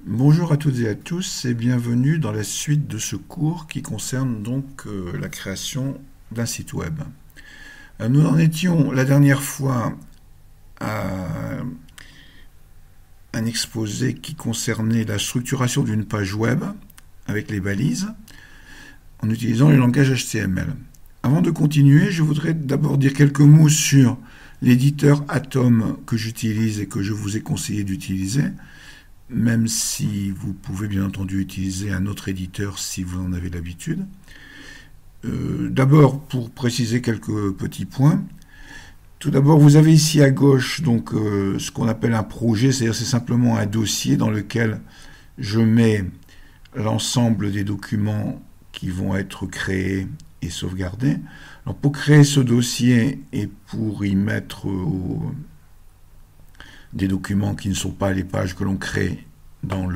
Bonjour à toutes et à tous et bienvenue dans la suite de ce cours qui concerne donc la création d'un site web. Nous en étions la dernière fois à un exposé qui concernait la structuration d'une page web avec les balises en utilisant le langage HTML. Avant de continuer, je voudrais d'abord dire quelques mots sur l'éditeur Atom que j'utilise et que je vous ai conseillé d'utiliser, même si vous pouvez bien entendu utiliser un autre éditeur si vous en avez l'habitude. D'abord, pour préciser quelques petits points, tout d'abord, vous avez ici à gauche donc ce qu'on appelle un projet, c'est-à-dire c'est simplement un dossier dans lequel je mets l'ensemble des documents qui vont être créés et sauvegardés. Alors, pour créer ce dossier et pour y mettre des documents qui ne sont pas les pages que l'on crée dans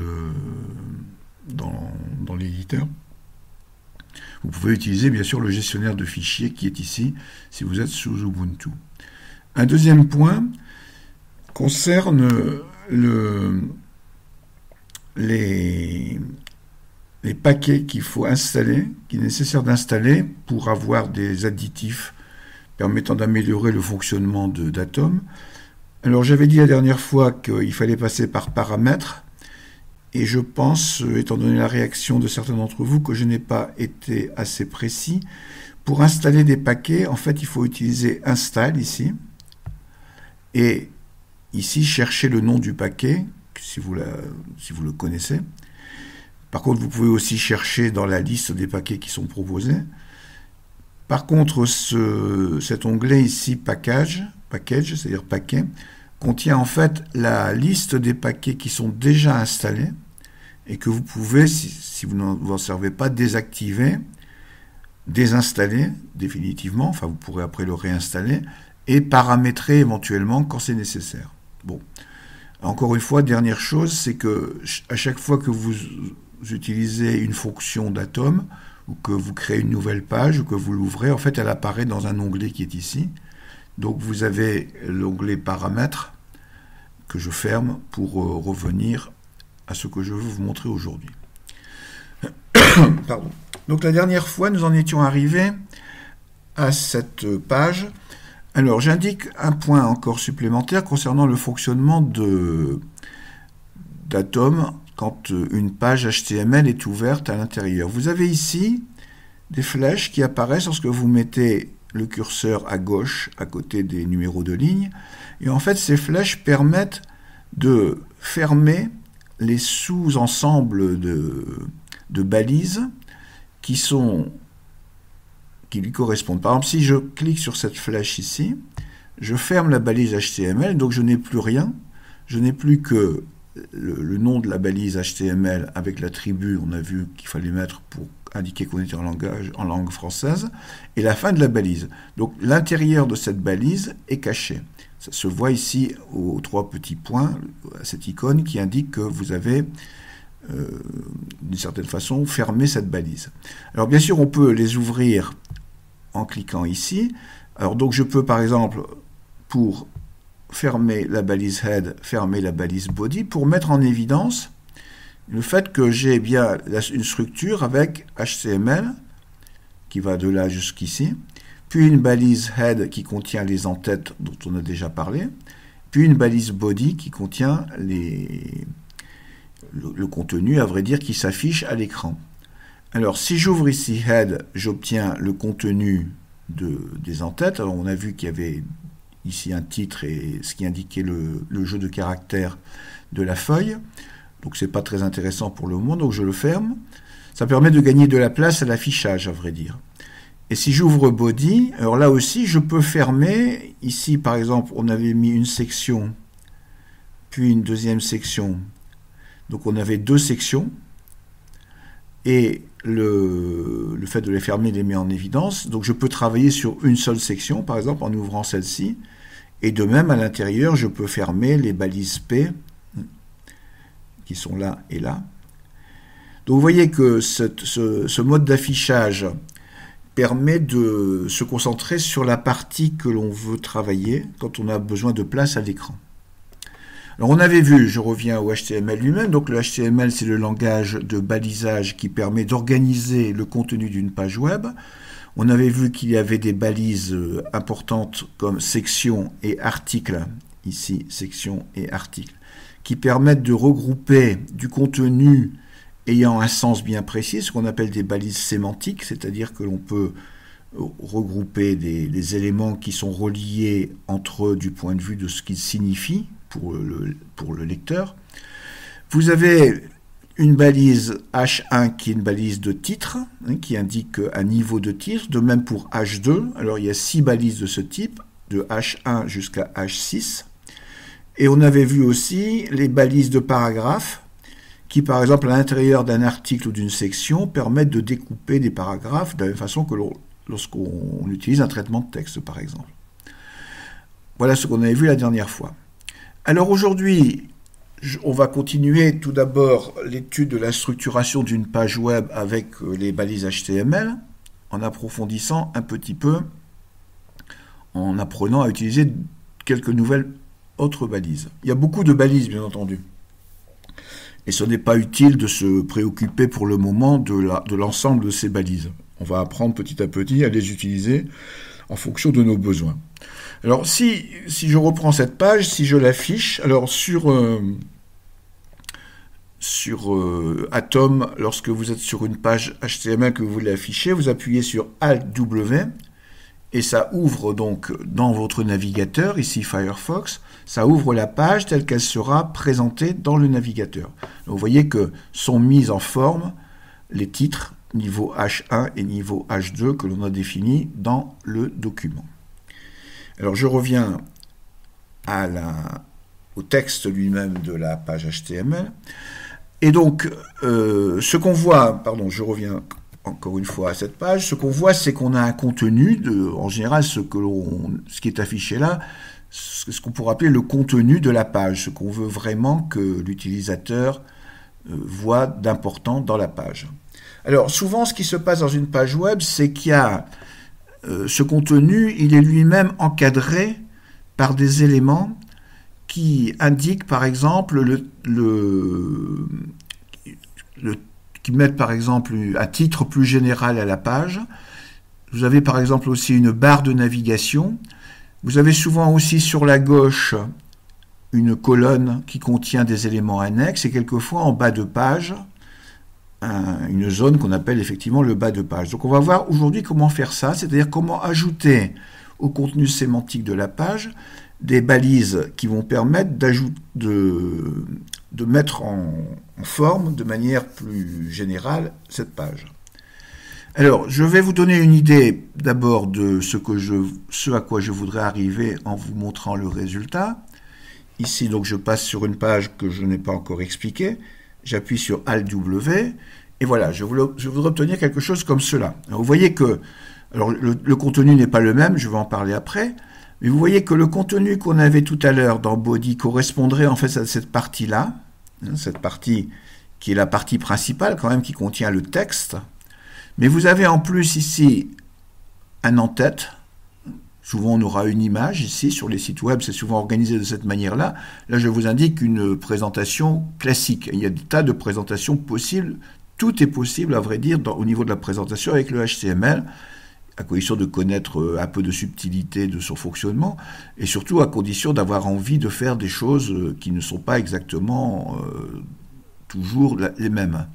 l'éditeur, vous pouvez utiliser bien sûr le gestionnaire de fichiers qui est ici si vous êtes sous Ubuntu. Un deuxième point concerne les paquets qu'il faut installer, qu'il est nécessaire d'installer pour avoir des additifs permettant d'améliorer le fonctionnement d'Atom. Alors j'avais dit la dernière fois qu'il fallait passer par paramètres, et je pense, étant donné la réaction de certains d'entre vous, que je n'ai pas été assez précis. Pour installer des paquets, en fait, il faut utiliser install ici, et ici chercher le nom du paquet, si vous le connaissez. Par contre, vous pouvez aussi chercher dans la liste des paquets qui sont proposés. Par contre, cet onglet ici, package, c'est-à-dire paquet, contient en fait la liste des paquets qui sont déjà installés et que vous pouvez, si vous n'en servez pas, désactiver, désinstaller définitivement, enfin vous pourrez après le réinstaller, et paramétrer éventuellement quand c'est nécessaire. Bon. Encore une fois, dernière chose, c'est que à chaque fois que vous utilisez une fonction d'Atom, ou que vous créez une nouvelle page, ou que vous l'ouvrez, en fait elle apparaît dans un onglet qui est ici. Donc vous avez l'onglet paramètres que je ferme pour revenir à ce que je veux vous montrer aujourd'hui. Pardon. Donc la dernière fois, nous en étions arrivés à cette page. Alors j'indique un point encore supplémentaire concernant le fonctionnement d'Atom quand une page HTML est ouverte à l'intérieur. Vous avez ici des flèches qui apparaissent lorsque vous mettez le curseur à gauche, à côté des numéros de ligne. Et en fait, ces flèches permettent de fermer les sous-ensembles de balises qui lui correspondent. Par exemple, si je clique sur cette flèche ici, je ferme la balise HTML, donc je n'ai plus rien. Je n'ai plus que le nom de la balise HTML avec l'attribut, on a vu qu'il fallait mettre pour indiquer qu'on était en langue française, et la fin de la balise. Donc l'intérieur de cette balise est caché. Ça se voit ici aux trois petits points, à cette icône qui indique que vous avez, d'une certaine façon, fermé cette balise. Alors bien sûr, on peut les ouvrir en cliquant ici. Alors donc je peux par exemple, pour fermer la balise head, fermer la balise body, pour mettre en évidence le fait que j'ai bien une structure avec HTML qui va de là jusqu'ici, puis une balise head qui contient les entêtes dont on a déjà parlé, puis une balise body qui contient le contenu, à vrai dire, qui s'affiche à l'écran. Alors si j'ouvre ici head, j'obtiens le contenu des entêtes. Alors on a vu qu'il y avait ici un titre et ce qui indiquait le jeu de caractères de la feuille. Donc c'est pas très intéressant pour le moment, donc je le ferme. Ça permet de gagner de la place à l'affichage, à vrai dire. Et si j'ouvre body, alors là aussi je peux fermer. Ici par exemple on avait mis une section, puis une deuxième section. Donc on avait deux sections. Et le fait de les fermer les met en évidence. Donc je peux travailler sur une seule section, par exemple en ouvrant celle-ci. Et de même à l'intérieur, je peux fermer les balises P qui sont là et là. Donc vous voyez que ce mode d'affichage permet de se concentrer sur la partie que l'on veut travailler quand on a besoin de place à l'écran. Alors on avait vu, je reviens au HTML lui-même, donc le HTML c'est le langage de balisage qui permet d'organiser le contenu d'une page web. On avait vu qu'il y avait des balises importantes comme section et article, ici section et article, qui permettent de regrouper du contenu ayant un sens bien précis, ce qu'on appelle des balises sémantiques, c'est-à-dire que l'on peut regrouper des éléments qui sont reliés entre eux du point de vue de ce qu'ils signifient pour le lecteur. Vous avez une balise H1 qui est une balise de titre, qui indique un niveau de titre, de même pour H2. Alors il y a 6 balises de ce type, de H1 jusqu'à H6. Et on avait vu aussi les balises de paragraphes, qui par exemple à l'intérieur d'un article ou d'une section permettent de découper des paragraphes de la même façon que lorsqu'on utilise un traitement de texte par exemple. Voilà ce qu'on avait vu la dernière fois. Alors aujourd'hui, on va continuer tout d'abord l'étude de la structuration d'une page web avec les balises HTML, en approfondissant un petit peu, en apprenant à utiliser quelques nouvelles autres balises. Il y a beaucoup de balises, bien entendu. Et ce n'est pas utile de se préoccuper pour le moment de l'ensemble de ces balises. On va apprendre petit à petit à les utiliser en fonction de nos besoins. Alors, si je reprends cette page, si je l'affiche, alors sur Atom, lorsque vous êtes sur une page HTML que vous voulez afficher, vous appuyez sur Alt-W et ça ouvre donc dans votre navigateur, ici Firefox, ça ouvre la page telle qu'elle sera présentée dans le navigateur. Donc, vous voyez que sont mises en forme les titres niveau H1 et niveau H2 que l'on a définis dans le document. Alors je reviens au texte lui-même de la page HTML. Et donc, ce qu'on voit, pardon, je reviens encore une fois à cette page, ce qu'on voit, c'est qu'on a un contenu, en général, ce qui est affiché là, ce qu'on pourrait appeler le contenu de la page, ce qu'on veut vraiment que l'utilisateur voit d'important dans la page. Alors, souvent, ce qui se passe dans une page web, c'est qu'il y a ce contenu, il est lui-même encadré par des éléments qui indiquent, par exemple, qui mettent, par exemple, un titre plus général à la page. Vous avez, par exemple, aussi une barre de navigation. Vous avez souvent aussi sur la gauche une colonne qui contient des éléments annexes et quelquefois en bas de page, une zone qu'on appelle effectivement le bas de page. Donc on va voir aujourd'hui comment faire ça, c'est-à-dire comment ajouter au contenu sémantique de la page des balises qui vont permettre de mettre en forme de manière plus générale cette page. Alors, je vais vous donner une idée d'abord de ce à quoi je voudrais arriver en vous montrant le résultat. Ici, donc, je passe sur une page que je n'ai pas encore expliquée. J'appuie sur Alt-W, et voilà, je voudrais obtenir quelque chose comme cela. Alors, vous voyez que alors, le contenu n'est pas le même, je vais en parler après, mais vous voyez que le contenu qu'on avait tout à l'heure dans Body correspondrait en fait à cette partie-là, cette partie qui est la partie principale quand même, qui contient le texte. Mais vous avez en plus ici un en-tête. Souvent, on aura une image ici sur les sites web, c'est souvent organisé de cette manière-là. Là, je vous indique une présentation classique. Il y a des tas de présentations possibles. Tout est possible, à vrai dire, au niveau de la présentation avec le HTML, à condition de connaître un peu de subtilité de son fonctionnement, et surtout à condition d'avoir envie de faire des choses qui ne sont pas exactement toujours les mêmes.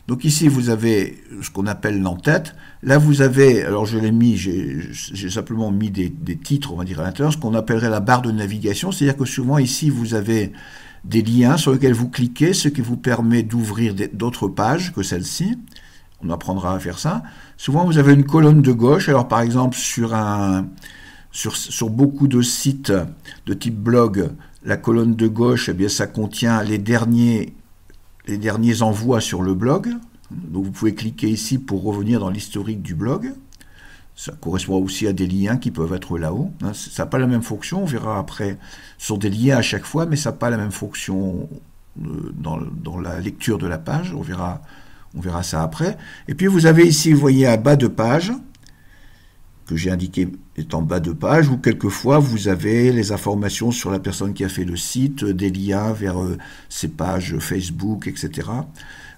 Donc ici, vous avez ce qu'on appelle l'en-tête. Là, vous avez, alors je l'ai mis, j'ai simplement mis des titres, on va dire, à l'intérieur, ce qu'on appellerait la barre de navigation. C'est-à-dire que souvent, ici, vous avez des liens sur lesquels vous cliquez, ce qui vous permet d'ouvrir d'autres pages que celle-ci. On apprendra à faire ça. Souvent, vous avez une colonne de gauche. Alors, par exemple, sur beaucoup de sites de type blog, la colonne de gauche, eh bien, ça contient les derniers envois sur le blog. Donc vous pouvez cliquer ici pour revenir dans l'historique du blog. Ça correspond aussi à des liens qui peuvent être là-haut. Ça n'a pas la même fonction, on verra après. Ce sont des liens à chaque fois, mais ça n'a pas la même fonction dans la lecture de la page. On verra ça après. Et puis vous avez ici, vous voyez, à bas de page, que j'ai indiqué est en bas de page, où quelquefois vous avez les informations sur la personne qui a fait le site, des liens vers ses pages Facebook, etc.,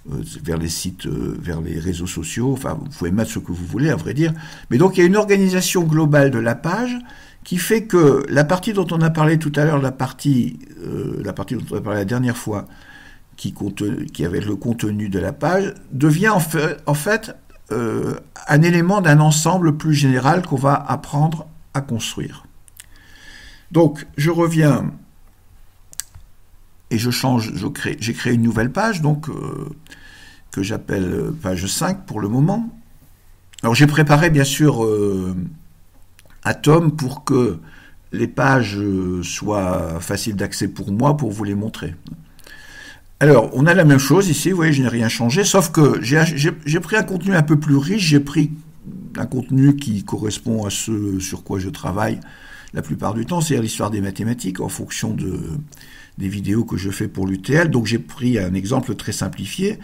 vers les sites, vers les réseaux sociaux, enfin vous pouvez mettre ce que vous voulez à vrai dire. Mais donc il y a une organisation globale de la page qui fait que la partie dont on a parlé tout à l'heure, la partie dont on a parlé la dernière fois, qui avait le contenu de la page, devient en fait un élément d'un ensemble plus général qu'on va apprendre à construire. Donc, je reviens et j'ai créé une nouvelle page, donc que j'appelle page 5 pour le moment. Alors, j'ai préparé bien sûr Atom pour que les pages soient faciles d'accès pour moi, pour vous les montrer. Alors, on a la même chose ici, vous voyez, je n'ai rien changé, sauf que j'ai pris un contenu un peu plus riche, j'ai pris un contenu qui correspond à ce sur quoi je travaille la plupart du temps, c'est-à-dire l'histoire des mathématiques, en fonction des vidéos que je fais pour l'UTL. Donc j'ai pris un exemple très simplifié,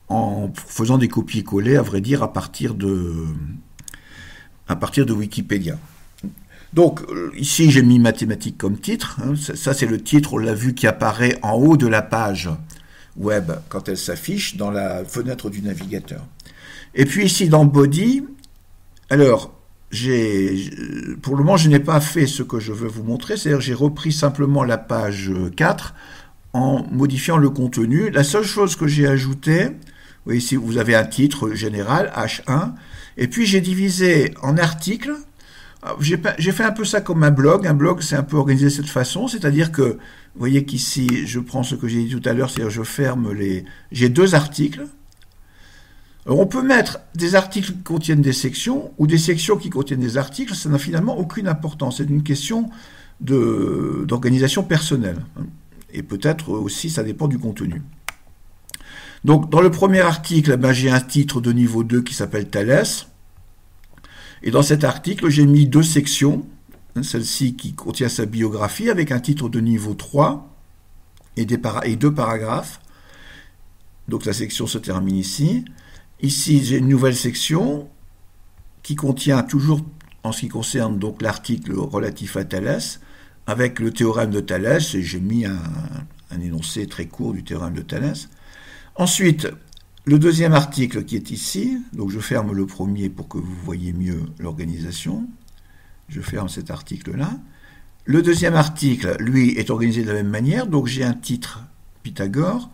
en faisant des copier-coller, à vrai dire, à partir de Wikipédia. Donc, ici, j'ai mis mathématiques comme titre. Ça, c'est le titre, on l'a vu, qui apparaît en haut de la page web quand elle s'affiche dans la fenêtre du navigateur. Et puis ici, dans Body, alors, pour le moment, je n'ai pas fait ce que je veux vous montrer, c'est-à-dire j'ai repris simplement la page 4 en modifiant le contenu. La seule chose que j'ai ajoutée, vous voyez ici, vous avez un titre général, H1, et puis j'ai divisé en articles. J'ai fait un peu ça comme un blog. Un blog, c'est un peu organisé de cette façon, c'est-à-dire que, vous voyez qu'ici, je prends ce que j'ai dit tout à l'heure, c'est-à-dire je ferme j'ai 2 articles. Alors, on peut mettre des articles qui contiennent des sections, ou des sections qui contiennent des articles, ça n'a finalement aucune importance. C'est une question d'organisation personnelle. Et peut-être aussi, ça dépend du contenu. Donc, dans le premier article, j'ai un titre de niveau 2 qui s'appelle Thalès. Et dans cet article, j'ai mis 2 sections, celle-ci qui contient sa biographie avec un titre de niveau 3 et 2 paragraphes. Donc la section se termine ici. Ici, j'ai une nouvelle section qui contient toujours, en ce qui concerne donc l'article relatif à Thalès, avec le théorème de Thalès, et j'ai mis un énoncé très court du théorème de Thalès. Ensuite, le deuxième article qui est ici, donc je ferme le premier pour que vous voyez mieux l'organisation. Je ferme cet article-là. Le deuxième article, lui, est organisé de la même manière. Donc j'ai un titre Pythagore,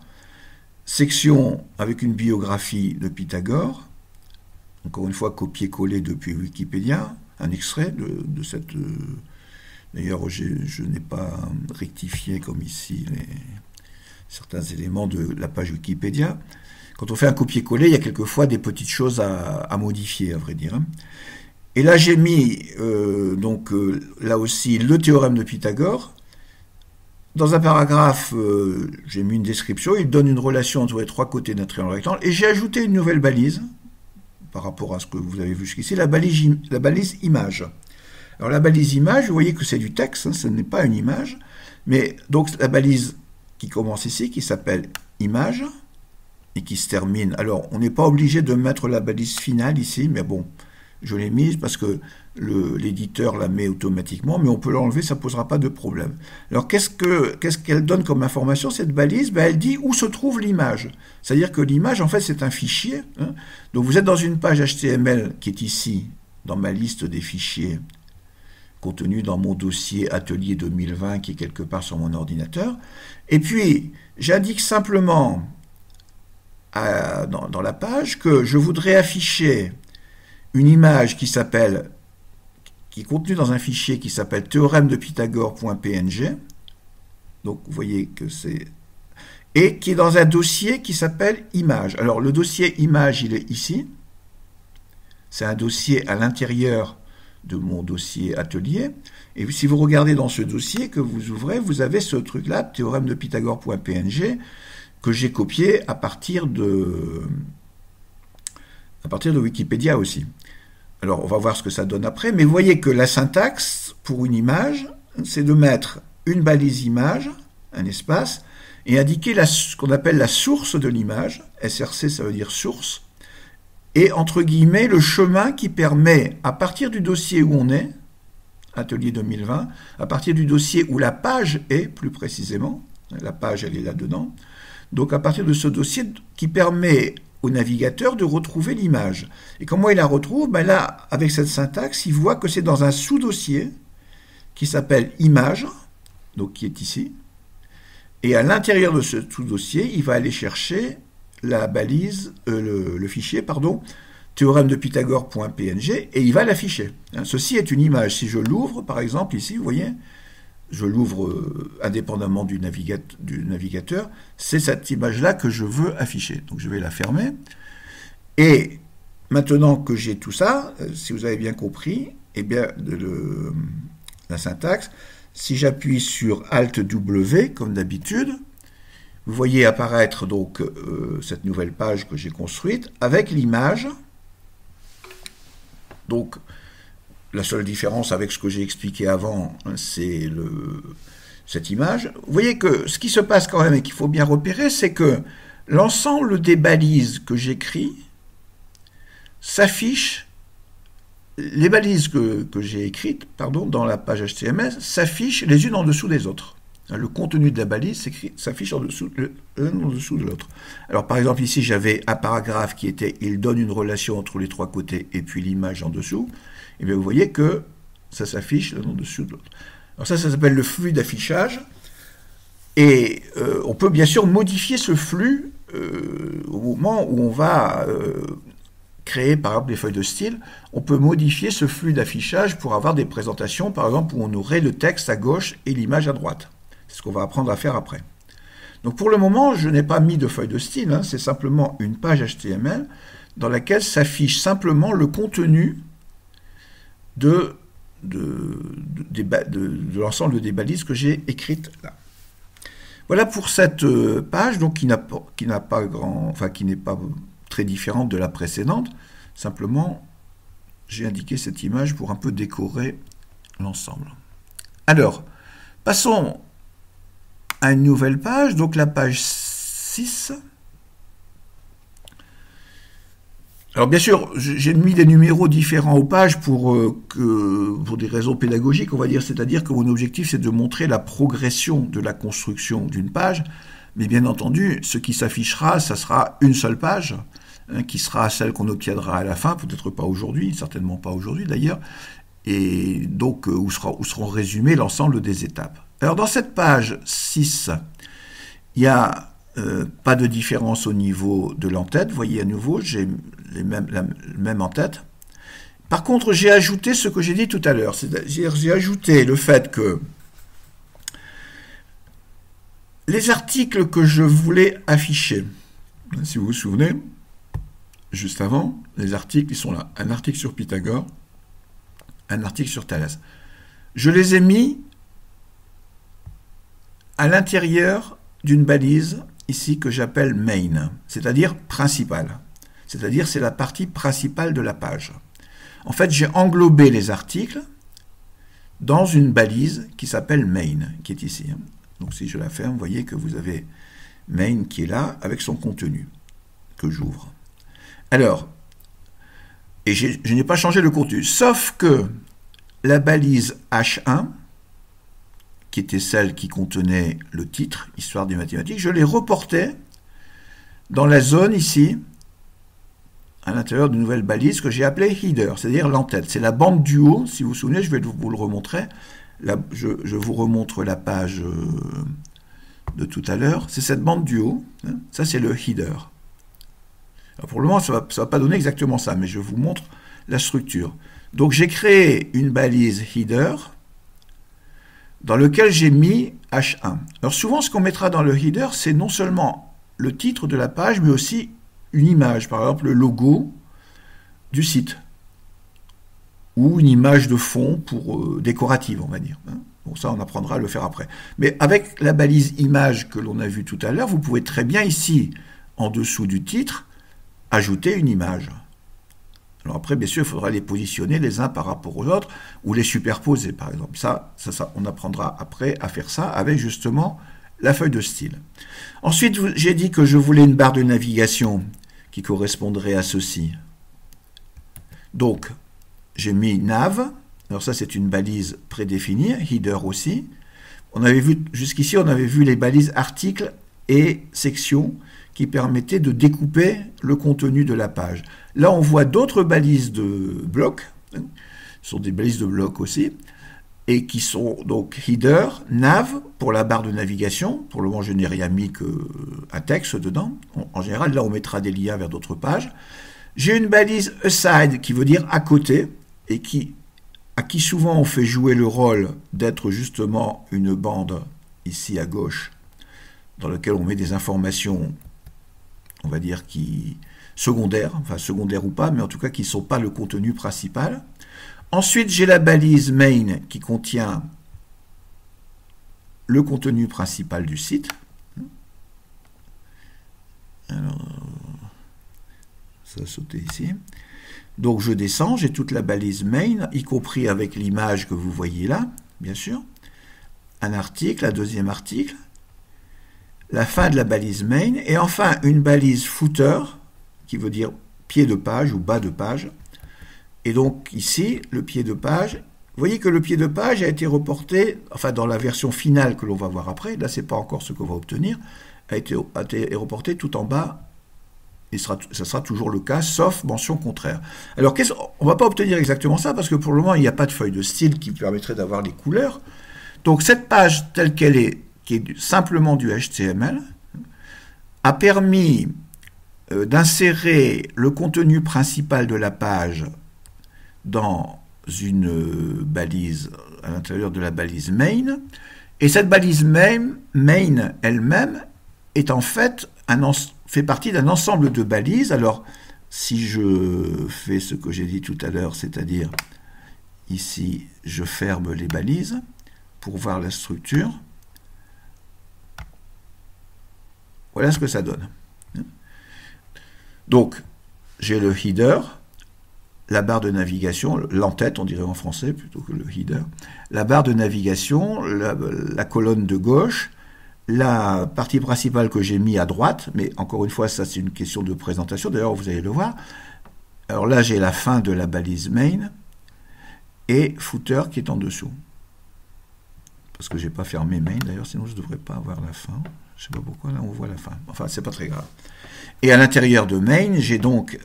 section avec une biographie de Pythagore, encore une fois copié-collé depuis Wikipédia, un extrait de cette... D'ailleurs, je n'ai pas rectifié comme ici certains éléments de la page Wikipédia. Quand on fait un copier-coller, il y a quelquefois des petites choses à modifier, à vrai dire. Et là, j'ai mis, là aussi, le théorème de Pythagore. Dans un paragraphe, j'ai mis une description. Il donne une relation entre les 3 côtés d'un triangle rectangle. Et j'ai ajouté une nouvelle balise, par rapport à ce que vous avez vu jusqu'ici, la balise image. Alors, la balise image, vous voyez que c'est du texte, ce n'est pas une image. Mais donc, la balise qui commence ici, qui s'appelle image, et qui se termine. Alors, on n'est pas obligé de mettre la balise finale ici, mais bon, je l'ai mise parce que l'éditeur la met automatiquement, mais on peut l'enlever, ça ne posera pas de problème. Alors, qu'est-ce qu'elle donne comme information, cette balise? Elle dit où se trouve l'image. C'est-à-dire que l'image, en fait, c'est un fichier. Donc, vous êtes dans une page HTML qui est ici, dans ma liste des fichiers, contenus dans mon dossier Atelier 2020, qui est quelque part sur mon ordinateur. Et puis, j'indique simplement dans la page que je voudrais afficher une image qui est contenue dans un fichier qui s'appelle théorème de Pythagore.png. Donc vous voyez que c'est... Et qui est dans un dossier qui s'appelle image. Alors le dossier image, il est ici. C'est un dossier à l'intérieur de mon dossier atelier. Et si vous regardez dans ce dossier que vous ouvrez, vous avez ce truc-là, théorème de Pythagore.png, que j'ai copié à partir de Wikipédia aussi. Alors, on va voir ce que ça donne après, mais vous voyez que la syntaxe pour une image, c'est de mettre une balise image, un espace, et indiquer ce qu'on appelle la source de l'image. SRC, ça veut dire source, est entre guillemets le chemin qui permet, à partir du dossier où on est, Atelier 2020, à partir du dossier où la page est, plus précisément, la page elle est là-dedans, donc à partir de ce dossier qui permet au navigateur de retrouver l'image. Et comment il la retrouve? Ben là, avec cette syntaxe, il voit que c'est dans un sous-dossier qui s'appelle image, donc qui est ici, et à l'intérieur de ce sous-dossier, il va aller chercher la balise, le fichier, pardon, théorème de Pythagore.png, et il va l'afficher. Ceci est une image. Si je l'ouvre, par exemple, ici, vous voyez, je l'ouvre indépendamment du navigateur, c'est cette image-là que je veux afficher. Donc je vais la fermer. Et maintenant que j'ai tout ça, si vous avez bien compris, eh bien, la syntaxe, si j'appuie sur Alt-W, comme d'habitude, vous voyez apparaître donc cette nouvelle page que j'ai construite avec l'image. Donc, la seule différence avec ce que j'ai expliqué avant, c'est cette image. Vous voyez que ce qui se passe quand même et qu'il faut bien repérer, c'est que l'ensemble des balises que j'écris s'affichent, les balises que j'ai écrites, dans la page HTML, s'affichent les unes en dessous des autres. Le contenu de la balise s'affiche l'un en dessous de l'autre. Alors par exemple ici j'avais un paragraphe qui était « il donne une relation entre les trois côtés » et puis l'image en dessous. Et bien vous voyez que ça s'affiche l'un en dessous de l'autre. Alors ça s'appelle le flux d'affichage. Et on peut bien sûr modifier ce flux au moment où on va créer par exemple des feuilles de style. On peut modifier ce flux d'affichage pour avoir des présentations par exemple où on aurait le texte à gauche et l'image à droite. C'est ce qu'on va apprendre à faire après. Donc pour le moment, je n'ai pas mis de feuille de style, c'est simplement une page HTML dans laquelle s'affiche simplement le contenu de l'ensemble des balises que j'ai écrites là. Voilà pour cette page donc qui n'est pas très différente de la précédente. Simplement, j'ai indiqué cette image pour un peu décorer l'ensemble. Alors, passons à une nouvelle page, donc la page 6. Alors bien sûr, j'ai mis des numéros différents aux pages pour des raisons pédagogiques, on va dire, c'est-à-dire que mon objectif c'est de montrer la progression de la construction d'une page, mais bien entendu, ce qui s'affichera, ça sera une seule page, qui sera celle qu'on obtiendra à la fin, peut-être pas aujourd'hui, certainement pas aujourd'hui d'ailleurs, et donc où seront résumées l'ensemble des étapes. Alors dans cette page 6, il n'y a pas de différence au niveau de l'entête. Vous voyez à nouveau, j'ai le même en-tête. Par contre, j'ai ajouté ce que j'ai dit tout à l'heure. C'est-à-dire j'ai ajouté le fait que les articles que je voulais afficher, si vous vous souvenez, juste avant, les articles, ils sont là. Un article sur Pythagore, un article sur Thalès. Je les ai mis à l'intérieur d'une balise, ici, que j'appelle main, c'est-à-dire principale. C'est-à-dire, c'est la partie principale de la page. En fait, j'ai englobé les articles dans une balise qui s'appelle main, qui est ici. Donc, si je la ferme, vous voyez que vous avez main qui est là, avec son contenu, que j'ouvre. Alors, et je n'ai pas changé le contenu, sauf que la balise H1, qui était celle qui contenait le titre, Histoire des mathématiques, je l'ai reporté dans la zone ici, à l'intérieur d'une nouvelle balise que j'ai appelée header, c'est-à-dire l'entête. C'est la bande du haut, si vous vous souvenez, je vais vous le remontrer. Là, je vous remontre la page de tout à l'heure. C'est cette bande du haut, ça c'est le header. Alors pour le moment, ça ne va pas donner exactement ça, mais je vous montre la structure. Donc j'ai créé une balise header, dans lequel j'ai mis H1. Alors souvent, ce qu'on mettra dans le header, c'est non seulement le titre de la page, mais aussi une image, par exemple le logo du site, ou une image de fond pour décorative, on va dire. Bon, ça, on apprendra à le faire après. Mais avec la balise image que l'on a vue tout à l'heure, vous pouvez très bien ici, en dessous du titre, ajouter une image. Alors après, bien sûr, il faudra les positionner les uns par rapport aux autres, ou les superposer, par exemple. Ça, on apprendra après à faire ça avec justement la feuille de style. Ensuite, j'ai dit que je voulais une barre de navigation qui correspondrait à ceci. Donc, j'ai mis nav. Alors ça, c'est une balise prédéfinie, header aussi. On avait vu, jusqu'ici, on avait vu les balises articles et sections qui permettaient de découper le contenu de la page. Là, on voit d'autres balises de blocs, ce sont des balises de blocs aussi, et qui sont donc header, nav, pour la barre de navigation. Pour le moment, je n'ai rien mis qu'un texte dedans. En général, là, on mettra des liens vers d'autres pages. J'ai une balise aside, qui veut dire à côté, et à qui souvent on fait jouer le rôle d'être justement une bande, ici à gauche, dans laquelle on met des informations, on va dire, secondaires, enfin secondaires ou pas, mais en tout cas qui ne sont pas le contenu principal. Ensuite, j'ai la balise main qui contient le contenu principal du site. Alors, ça a sauté ici. Donc je descends, j'ai toute la balise main, y compris avec l'image que vous voyez là, bien sûr. Un article, un deuxième article, la fin de la balise main, et enfin une balise footer, qui veut dire pied de page ou bas de page. Et donc ici, le pied de page, vous voyez que le pied de page a été reporté, enfin dans la version finale que l'on va voir après, là c'est pas encore ce qu'on va obtenir, a été reporté tout en bas. Et ça sera toujours le cas, sauf mention contraire. Alors, on ne va pas obtenir exactement ça, parce que pour le moment, il n'y a pas de feuille de style qui permettrait d'avoir les couleurs. Donc, cette page telle qu'elle est, qui est simplement du HTML, a permis d'insérer le contenu principal de la page dans une balise, à l'intérieur de la balise main. Et cette balise main elle-même est en fait fait partie d'un ensemble de balises. Alors, si je fais ce que j'ai dit tout à l'heure, c'est-à-dire ici, je ferme les balises pour voir la structure. Voilà ce que ça donne. Donc, j'ai le header, la barre de navigation, l'entête, on dirait en français plutôt que le header, la barre de navigation, la colonne de gauche, la partie principale que j'ai mis à droite, mais encore une fois, ça c'est une question de présentation, d'ailleurs vous allez le voir. Alors là, j'ai la fin de la balise main et footer qui est en dessous. Parce que j'ai pas fermé main, d'ailleurs, sinon je ne devrais pas avoir la fin. Je sais pas pourquoi, là on voit la fin. Enfin, c'est pas très grave. Et à l'intérieur de main, j'ai donc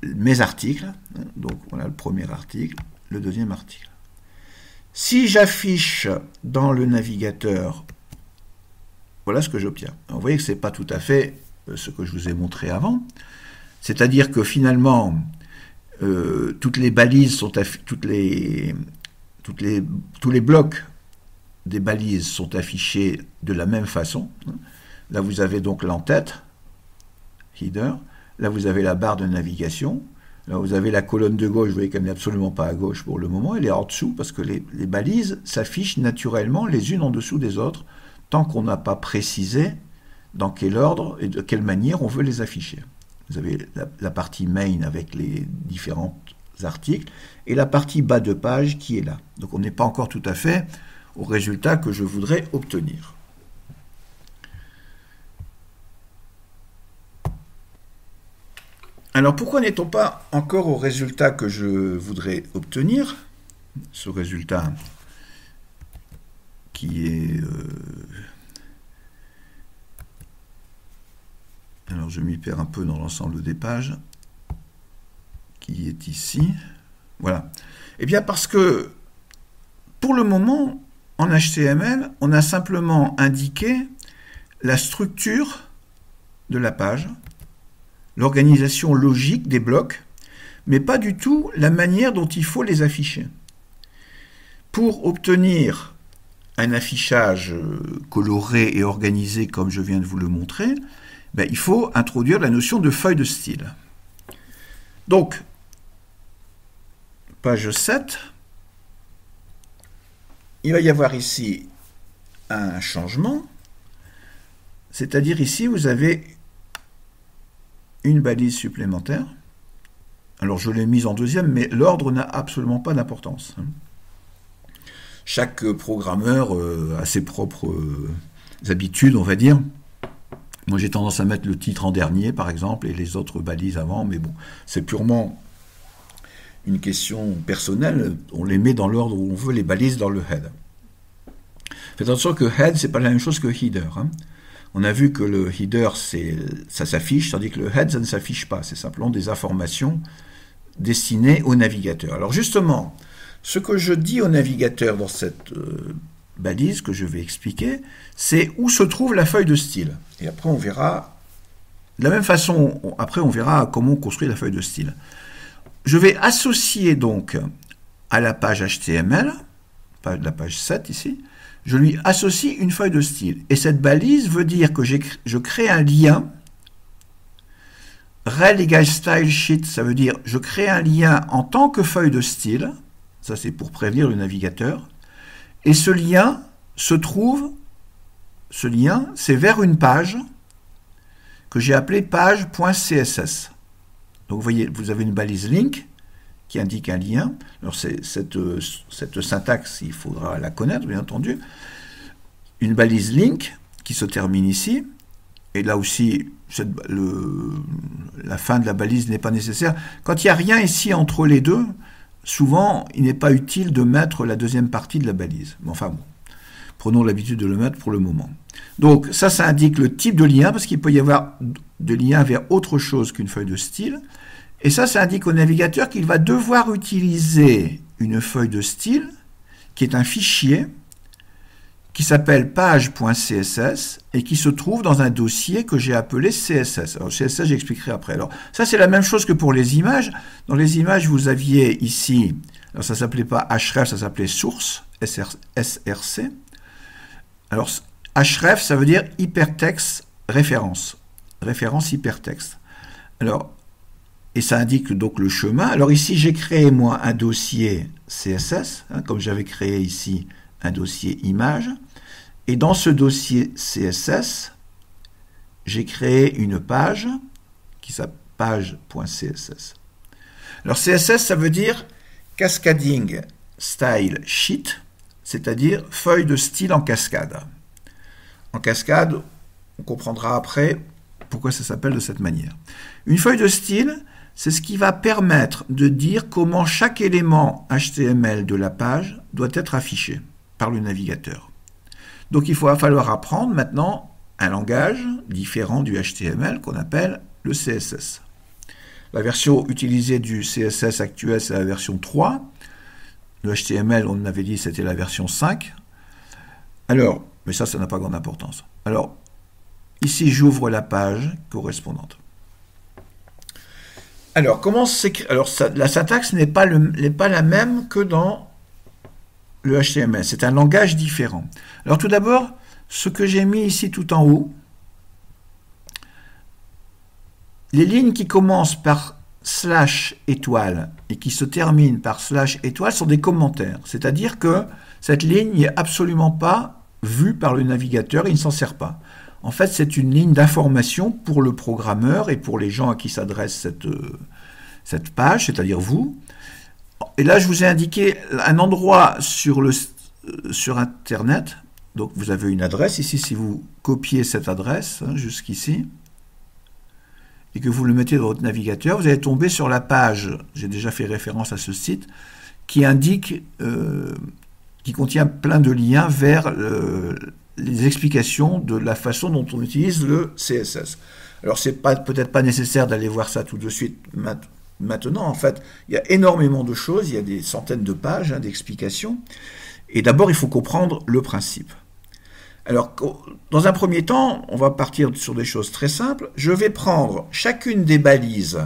mes articles. Donc voilà le premier article, le deuxième article. Si j'affiche dans le navigateur, voilà ce que j'obtiens. Vous voyez que ce n'est pas tout à fait ce que je vous ai montré avant. C'est-à-dire que finalement, toutes les balises sont tous les blocs des balises sont affichés de la même façon. Là, vous avez donc l'entête, header. Là, vous avez la barre de navigation. Là, vous avez la colonne de gauche. Vous voyez qu'elle n'est absolument pas à gauche pour le moment. Elle est en dessous parce que les balises s'affichent naturellement les unes en dessous des autres tant qu'on n'a pas précisé dans quel ordre et de quelle manière on veut les afficher. Vous avez la partie main avec les différents articles et la partie bas de page qui est là. Donc, on n'est pas encore tout à fait au résultat que je voudrais obtenir. Alors, pourquoi n'est-on pas encore au résultat que je voudrais obtenir? Ce résultat qui est... alors, je m'y perds un peu dans l'ensemble des pages, qui est ici. Voilà. Eh bien, parce que, pour le moment, en HTML, on a simplement indiqué la structure de la page, l'organisation logique des blocs, mais pas du tout la manière dont il faut les afficher. Pour obtenir un affichage coloré et organisé comme je viens de vous le montrer, ben, il faut introduire la notion de feuille de style. Donc, page 7, il va y avoir ici un changement, c'est-à-dire ici vous avez une balise supplémentaire. Alors je l'ai mise en deuxième, mais l'ordre n'a absolument pas d'importance. Chaque programmeur a ses propres habitudes, on va dire. Moi j'ai tendance à mettre le titre en dernier, par exemple, et les autres balises avant, mais bon, c'est purement une question personnelle, on les met dans l'ordre où on veut les balises dans le head. Faites attention que head, c'est pas la même chose que header. Hein. On a vu que le header, ça s'affiche, tandis que le head, ça ne s'affiche pas. C'est simplement des informations destinées au navigateur. Alors justement, ce que je dis au navigateur dans cette balise que je vais expliquer, c'est où se trouve la feuille de style. Et après, on verra, de la même façon, après, on verra comment on construit la feuille de style. Je vais associer donc à la page HTML, la page 7 ici, je lui associe une feuille de style. Et cette balise veut dire que je crée un lien. Rel égale style sheet, ça veut dire je crée un lien en tant que feuille de style. Ça, c'est pour prévenir le navigateur. Et ce lien se trouve, c'est vers une page que j'ai appelée page.css. Donc, vous voyez, vous avez une balise link qui indique un lien. Alors, cette syntaxe, il faudra la connaître, bien entendu. Une balise link qui se termine ici. Et là aussi, la fin de la balise n'est pas nécessaire. Quand il n'y a rien ici entre les deux, souvent, il n'est pas utile de mettre la deuxième partie de la balise. Mais enfin, bon, prenons l'habitude de le mettre pour le moment. Donc, ça indique le type de lien, parce qu'il peut y avoir de liens vers autre chose qu'une feuille de style. Et ça indique au navigateur qu'il va devoir utiliser une feuille de style, qui est un fichier, qui s'appelle page.css, et qui se trouve dans un dossier que j'ai appelé CSS. Alors, CSS, j'expliquerai après. Alors, ça, c'est la même chose que pour les images. Dans les images, vous aviez ici, alors ça ne s'appelait pas href, ça s'appelait source, SRC. Alors, href, ça veut dire hypertexte référence. Référence hypertexte. Alors, et ça indique donc le chemin. Alors ici, j'ai créé, moi, un dossier CSS, hein, comme j'avais créé ici un dossier image. Et dans ce dossier CSS, j'ai créé une page qui s'appelle page.css. Alors CSS, ça veut dire Cascading Style Sheet, c'est-à-dire feuille de style en cascade. En cascade, on comprendra après pourquoi ça s'appelle de cette manière. Une feuille de style, c'est ce qui va permettre de dire comment chaque élément HTML de la page doit être affiché par le navigateur. Donc il va falloir apprendre maintenant un langage différent du HTML qu'on appelle le CSS. La version utilisée du CSS actuel, c'est la version 3. Le HTML, on avait dit, c'était la version 5. Alors, mais ça n'a pas grande importance. Alors, ici, j'ouvre la page correspondante. Alors, comment s'écrit? Alors, la syntaxe n'est pas la même que dans le HTML. C'est un langage différent. Alors, tout d'abord, ce que j'ai mis ici tout en haut, les lignes qui commencent par /étoile et qui se terminent par /étoile sont des commentaires. C'est-à-dire que cette ligne n'est absolument pas vue par le navigateur, il ne s'en sert pas. En fait, c'est une ligne d'information pour le programmeur et pour les gens à qui s'adresse cette page, c'est-à-dire vous. Et là, je vous ai indiqué un endroit sur Internet. Donc, vous avez une adresse ici. Si vous copiez cette adresse jusqu'ici et que vous le mettez dans votre navigateur, vous allez tomber sur la page, j'ai déjà fait référence à ce site, qui indique, qui contient plein de liens vers les explications de la façon dont on utilise le CSS. Alors, c'est peut-être pas nécessaire d'aller voir ça tout de suite maintenant. En fait, il y a énormément de choses, il y a des centaines de pages d'explications. Et d'abord, il faut comprendre le principe. Alors, dans un premier temps, on va partir sur des choses très simples. Je vais prendre chacune des balises.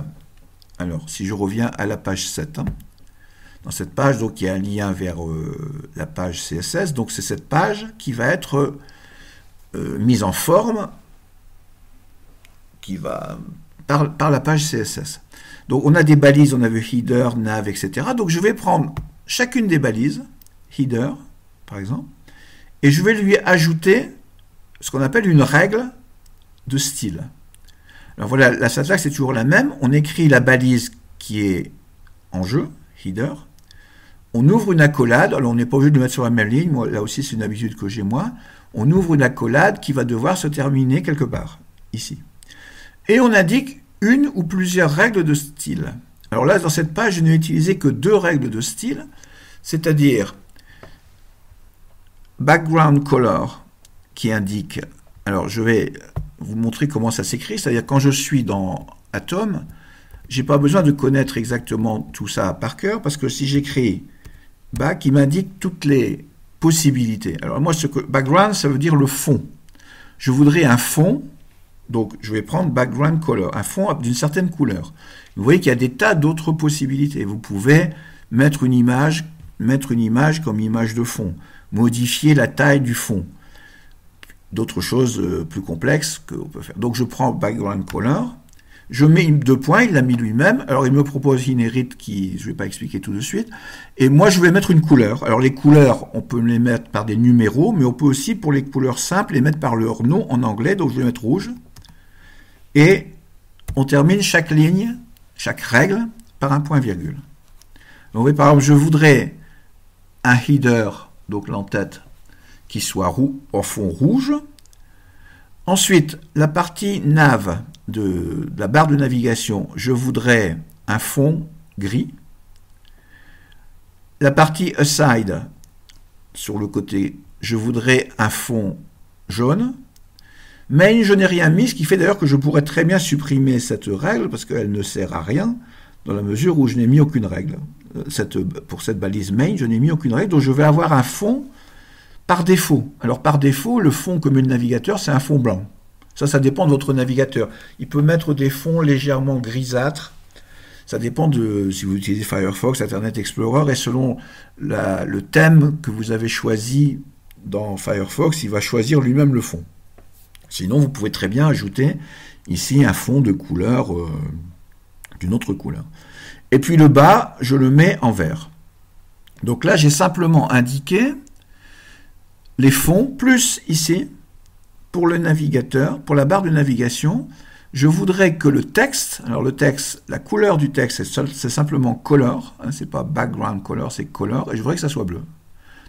Alors, si je reviens à la page 7, dans cette page, donc, il y a un lien vers la page CSS. Donc, c'est cette page qui va être mise en forme par la page CSS. Donc, on a des balises, on a vu header, nav, etc. Donc, je vais prendre chacune des balises, header, par exemple, et je vais lui ajouter ce qu'on appelle une règle de style. Alors, voilà, la syntaxe est toujours la même. On écrit la balise qui est en jeu, header. On ouvre une accolade. Alors, on n'est pas obligé de le mettre sur la même ligne. Moi, là aussi, c'est une habitude que j'ai moi. On ouvre une accolade qui va devoir se terminer quelque part, ici. Et on indique une ou plusieurs règles de style. Alors là, dans cette page, je n'ai utilisé que 2 règles de style, c'est-à-dire background color, qui indique... Alors, je vais vous montrer comment ça s'écrit, c'est-à-dire quand je suis dans Atom, je n'ai pas besoin de connaître exactement tout ça par cœur, parce que si j'écris back, il m'indique toutes les possibilités. Alors moi, background, ça veut dire le fond. Je voudrais un fond, donc je vais prendre background color, un fond d'une certaine couleur. Vous voyez qu'il y a des tas d'autres possibilités. Vous pouvez mettre une image comme image de fond, modifier la taille du fond, d'autres choses plus complexes qu'on peut faire. Donc je prends background color, je mets 2 points, il l'a mis lui-même, alors il me propose Inherit qui, je ne vais pas expliquer tout de suite, et moi je vais mettre une couleur. Alors les couleurs, on peut les mettre par des numéros, mais on peut aussi pour les couleurs simples les mettre par leur nom en anglais, donc je vais mettre rouge, et on termine chaque ligne, chaque règle, par un point-virgule. Donc vous voyez, par exemple, je voudrais un header, donc l'entête, qui soit en fond rouge. Ensuite, la partie nav de la barre de navigation, je voudrais un fond gris. La partie aside, sur le côté, je voudrais un fond jaune. Mais je n'ai rien mis, ce qui fait d'ailleurs que je pourrais très bien supprimer cette règle, parce qu'elle ne sert à rien, dans la mesure où je n'ai mis aucune règle. Pour cette balise main, je n'ai mis aucune règle, donc je vais avoir un fond par défaut. Alors par défaut, le fond que met le navigateur, c'est un fond blanc. Ça dépend de votre navigateur. Il peut mettre des fonds légèrement grisâtres. Ça dépend de si vous utilisez Firefox, Internet Explorer, et selon le thème que vous avez choisi dans Firefox, il va choisir lui-même le fond. Sinon, vous pouvez très bien ajouter ici un fond de couleur, d'une autre couleur. Et puis le bas, je le mets en vert. Donc là, j'ai simplement indiqué les fonds, plus ici, pour le navigateur, pour la barre de navigation, je voudrais que le texte, alors le texte, la couleur du texte, c'est simplement color, hein, c'est pas background color, c'est color, et je voudrais que ça soit bleu.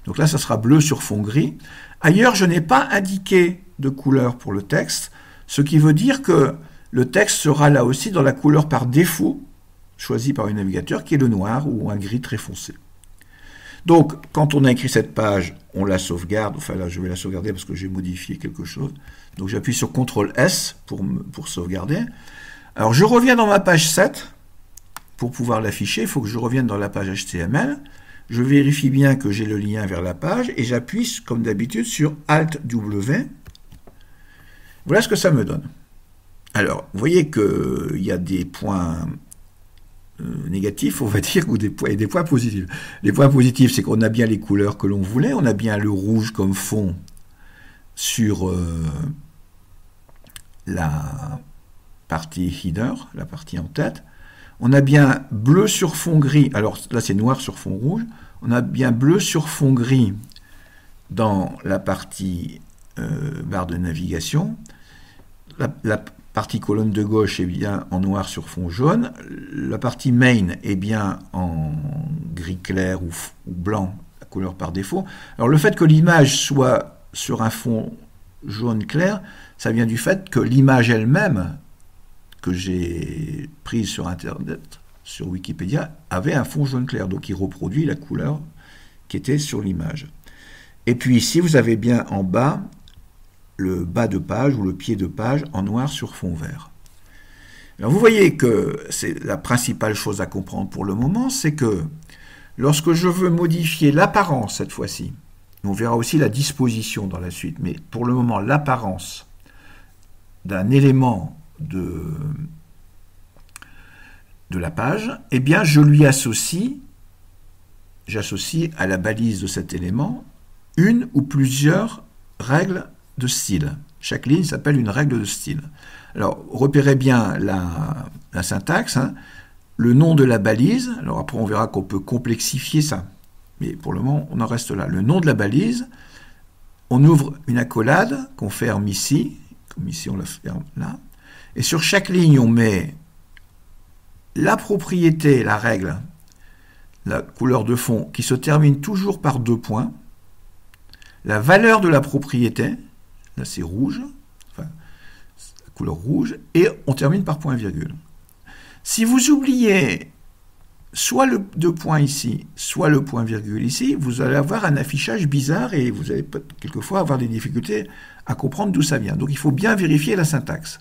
Donc là, ça sera bleu sur fond gris. Ailleurs, je n'ai pas indiqué de couleur pour le texte, ce qui veut dire que le texte sera là aussi dans la couleur par défaut, choisie par le navigateur, qui est le noir ou un gris très foncé. Donc, quand on a écrit cette page, on la sauvegarde. Enfin, là, je vais la sauvegarder parce que j'ai modifié quelque chose. Donc, j'appuie sur CTRL-S pour sauvegarder. Alors, je reviens dans ma page 7 pour pouvoir l'afficher. Il faut que je revienne dans la page HTML. Je vérifie bien que j'ai le lien vers la page et j'appuie, comme d'habitude, sur Alt-W. Voilà ce que ça me donne. Alors, vous voyez qu'il y a des points négatifs, on va dire, ou des points positifs. Les points positifs, c'est qu'on a bien les couleurs que l'on voulait, on a bien le rouge comme fond sur la partie header, la partie en tête. On a bien bleu sur fond gris, alors là c'est noir sur fond rouge, on a bien bleu sur fond gris dans la partie barre de navigation. La partie colonne de gauche est bien en noir sur fond jaune. La partie main est bien en gris clair ou blanc, la couleur par défaut. Alors le fait que l'image soit sur un fond jaune clair, ça vient du fait que l'image elle-même que j'ai prise sur Internet, sur Wikipédia, avait un fond jaune clair. Donc il reproduit la couleur qui était sur l'image. Et puis ici, vous avez bien en bas le bas de page ou le pied de page en noir sur fond vert. Alors vous voyez que c'est la principale chose à comprendre pour le moment, c'est que lorsque je veux modifier l'apparence cette fois-ci, on verra aussi la disposition dans la suite, mais pour le moment l'apparence d'un élément de la page, eh bien je lui j'associe à la balise de cet élément une ou plusieurs règles de style. Chaque ligne s'appelle une règle de style. Alors, repérez bien la syntaxe, hein. Le nom de la balise, alors après on verra qu'on peut complexifier ça, mais pour le moment on en reste là. Le nom de la balise, on ouvre une accolade qu'on ferme ici, comme ici on la ferme là, et sur chaque ligne on met la propriété, la règle, la couleur de fond, qui se termine toujours par 2 points, la valeur de la propriété, là c'est rouge, enfin, la couleur rouge, et on termine par point virgule. Si vous oubliez soit le deux points ici, soit le point virgule ici, vous allez avoir un affichage bizarre et vous allez quelquefois avoir des difficultés à comprendre d'où ça vient. Donc il faut bien vérifier la syntaxe.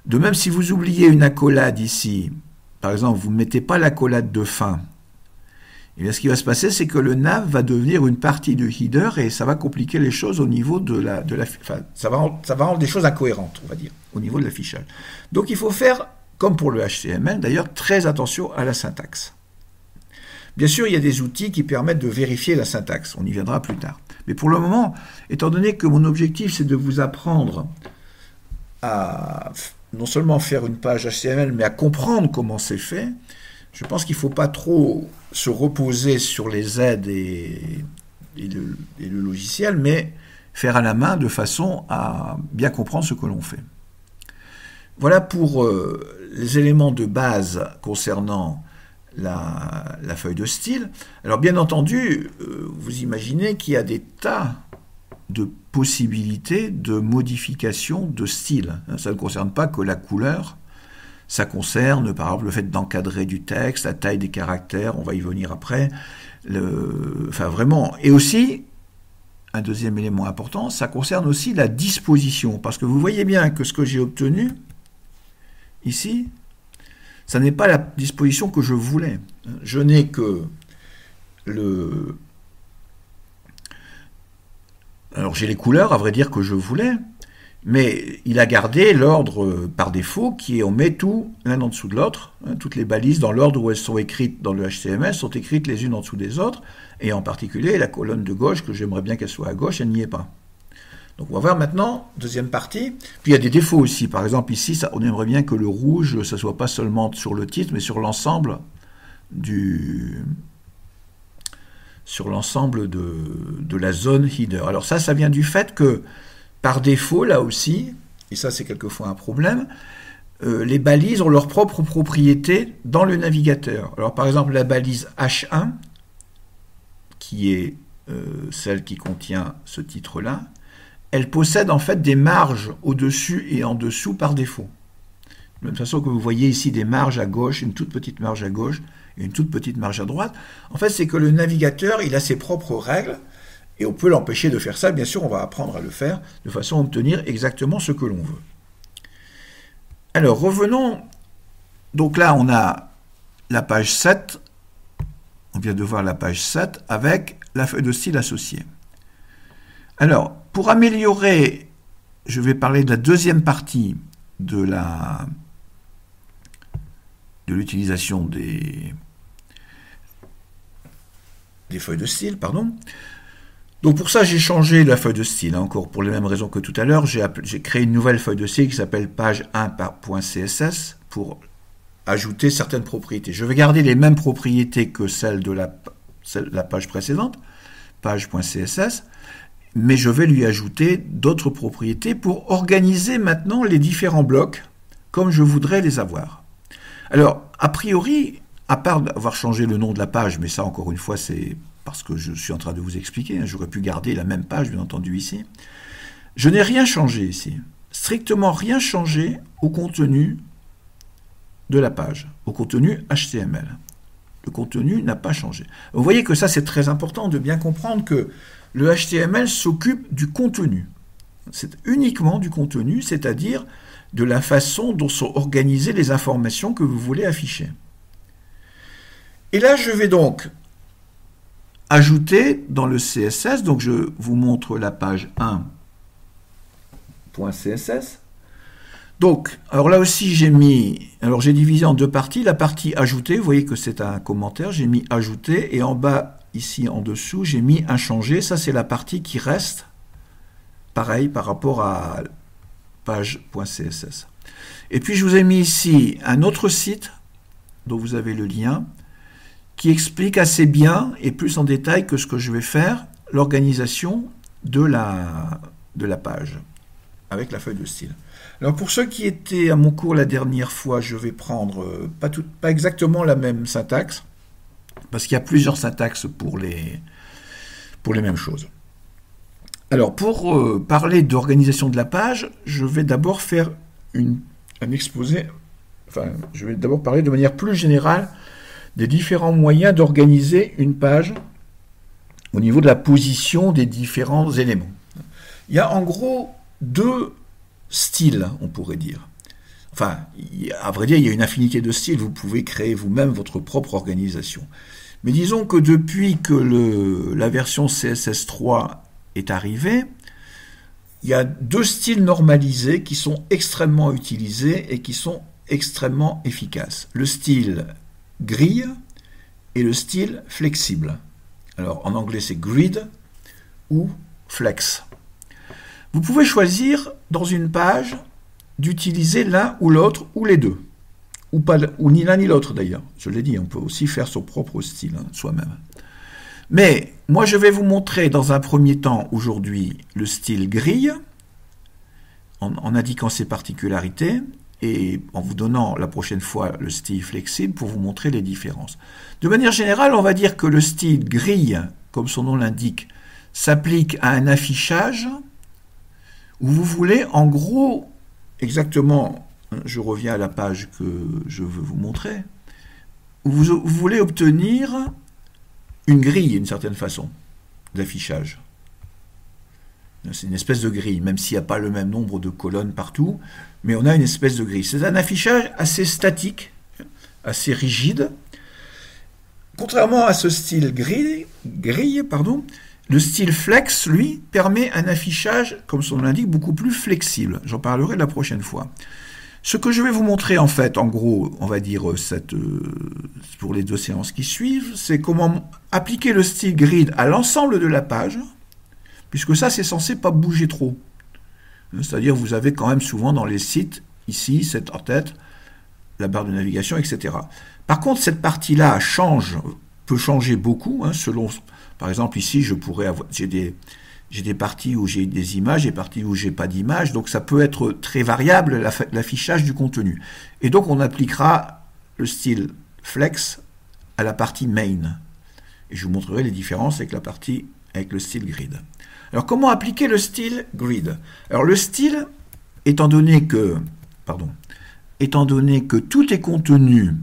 De même, si vous oubliez une accolade ici, par exemple, vous ne mettez pas l'accolade de fin, et bien ce qui va se passer, c'est que le nav va devenir une partie du header et ça va compliquer les choses au niveau enfin, ça va rendre des choses incohérentes, on va dire, au niveau de l'affichage. Donc il faut faire, comme pour le HTML d'ailleurs, très attention à la syntaxe. Bien sûr, il y a des outils qui permettent de vérifier la syntaxe, on y viendra plus tard. Mais pour le moment, étant donné que mon objectif c'est de vous apprendre à non seulement faire une page HTML, mais à comprendre comment c'est fait, je pense qu'il ne faut pas trop se reposer sur les aides et le logiciel, mais faire à la main de façon à bien comprendre ce que l'on fait. Voilà pour les éléments de base concernant la feuille de style. Alors bien entendu, vous imaginez qu'il y a des tas de possibilités de modification de style. Ça ne concerne pas que la couleur, ça concerne par exemple le fait d'encadrer du texte, la taille des caractères, on va y venir après, enfin vraiment, et aussi, un deuxième élément important, ça concerne aussi la disposition, parce que vous voyez bien que ce que j'ai obtenu, ici, ça n'est pas la disposition que je voulais. Je n'ai que alors j'ai les couleurs, à vrai dire, que je voulais, mais il a gardé l'ordre par défaut qui est on met tout l'un en dessous de l'autre. Toutes les balises dans l'ordre où elles sont écrites dans le HTML sont écrites les unes en dessous des autres, et en particulier la colonne de gauche, que j'aimerais bien qu'elle soit à gauche, elle n'y est pas. Donc on va voir maintenant, deuxième partie. Puis il y a des défauts aussi. Par exemple ici, on aimerait bien que le rouge, ça soit pas seulement sur le titre, mais sur l'ensemble de la zone header. Alors ça vient du fait que, par défaut, là aussi, et ça c'est quelquefois un problème, les balises ont leurs propres propriétés dans le navigateur. Alors par exemple, la balise H1, qui est celle qui contient ce titre-là, elle possède en fait des marges au-dessus et en dessous par défaut. De la même façon que vous voyez ici des marges à gauche, une toute petite marge à gauche et une toute petite marge à droite. En fait, c'est que le navigateur, il a ses propres règles et on peut l'empêcher de faire ça. Bien sûr, on va apprendre à le faire de façon à obtenir exactement ce que l'on veut. Alors, revenons. Donc là, on a la page 7. On vient de voir la page 7 avec la feuille de style associée. Alors, pour améliorer, je vais parler de la deuxième partie de l'utilisation des feuilles de style, pardon. Donc pour ça, j'ai changé la feuille de style, encore pour les mêmes raisons que tout à l'heure. J'ai créé une nouvelle feuille de style qui s'appelle page 1.css pour ajouter certaines propriétés. Je vais garder les mêmes propriétés que celles de la page précédente, page.css, mais je vais lui ajouter d'autres propriétés pour organiser maintenant les différents blocs comme je voudrais les avoir. Alors, a priori, à part avoir changé le nom de la page, mais ça, encore une fois, c'est parce que je suis en train de vous expliquer, hein, j'aurais pu garder la même page, bien entendu, ici, je n'ai rien changé ici, strictement rien changé au contenu de la page, au contenu HTML. Le contenu n'a pas changé. Vous voyez que ça, c'est très important de bien comprendre que le HTML s'occupe du contenu. C'est uniquement du contenu, c'est-à-dire de la façon dont sont organisées les informations que vous voulez afficher. Et là, je vais donc ajouter dans le CSS, donc je vous montre la page 1.css. Donc, alors là aussi, j'ai divisé en deux parties. La partie ajoutée, vous voyez que c'est un commentaire, j'ai mis ajouter, et en bas, ici en dessous, j'ai mis inchangé. Ça, c'est la partie qui reste pareil par rapport à page.css. Et puis, je vous ai mis ici un autre site dont vous avez le lien qui explique assez bien et plus en détail que ce que je vais faire, l'organisation de la page avec la feuille de style. Alors, pour ceux qui étaient à mon cours la dernière fois, je vais prendre pas exactement la même syntaxe, parce qu'il y a plusieurs syntaxes pour les mêmes choses. Alors, pour parler d'organisation de la page, je vais d'abord faire un exposé, enfin, je vais d'abord parler de manière plus générale des différents moyens d'organiser une page au niveau de la position des différents éléments. Il y a en gros deux styles, on pourrait dire. Enfin, à vrai dire, il y a une infinité de styles. Vous pouvez créer vous-même votre propre organisation. Mais disons que depuis que la version CSS3 est arrivée, il y a deux styles normalisés qui sont extrêmement utilisés et qui sont extrêmement efficaces. Le style grille et le style flexible. Alors, en anglais, c'est grid ou flex. Vous pouvez choisir dans une page d'utiliser l'un ou l'autre ou les deux. Ou ni l'un ni l'autre d'ailleurs. Je l'ai dit, on peut aussi faire son propre style soi-même. Mais moi je vais vous montrer dans un premier temps aujourd'hui le style grille, en indiquant ses particularités, et en vous donnant la prochaine fois le style flexible pour vous montrer les différences. De manière générale, on va dire que le style grille, comme son nom l'indique, s'applique à un affichage où vous voulez en gros exactement, je reviens à la page que je veux vous montrer, où vous voulez obtenir une grille, d'une certaine façon, d'affichage. C'est une espèce de grille, même s'il n'y a pas le même nombre de colonnes partout, mais on a une espèce de grille. C'est un affichage assez statique, assez rigide. Contrairement à ce style grille, le style flex, lui, permet un affichage, comme son nom l'indique, beaucoup plus flexible. J'en parlerai la prochaine fois. Ce que je vais vous montrer, en fait, en gros, on va dire, pour les deux séances qui suivent, c'est comment appliquer le style grid à l'ensemble de la page, puisque ça, c'est censé pas bouger trop. C'est-à-dire, vous avez quand même souvent dans les sites, ici, cette en-tête, la barre de navigation, etc. Par contre, cette partie-là peut changer beaucoup, selon, par exemple, ici, j'ai des parties où j'ai des images, des parties où j'ai pas d'images, donc ça peut être très variable l'affichage du contenu. Et donc on appliquera le style flex à la partie main. Et je vous montrerai les différences avec le style grid. Alors comment appliquer le style grid? Alors le style, étant donné que tout est contenu,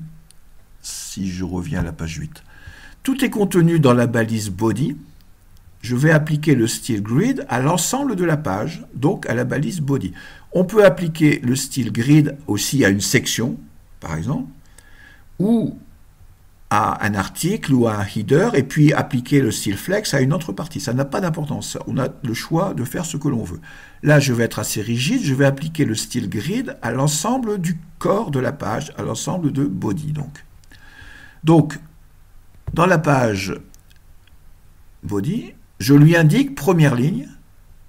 si je reviens à la page 8, tout est contenu dans la balise body, je vais appliquer le style grid à l'ensemble de la page, donc à la balise body. On peut appliquer le style grid aussi à une section, par exemple, ou à un article ou à un header, et puis appliquer le style flex à une autre partie. Ça n'a pas d'importance. On a le choix de faire ce que l'on veut. Là, je vais être assez rigide. Je vais appliquer le style grid à l'ensemble du corps de la page, à l'ensemble de body. Donc, dans la page body, je lui indique, première ligne,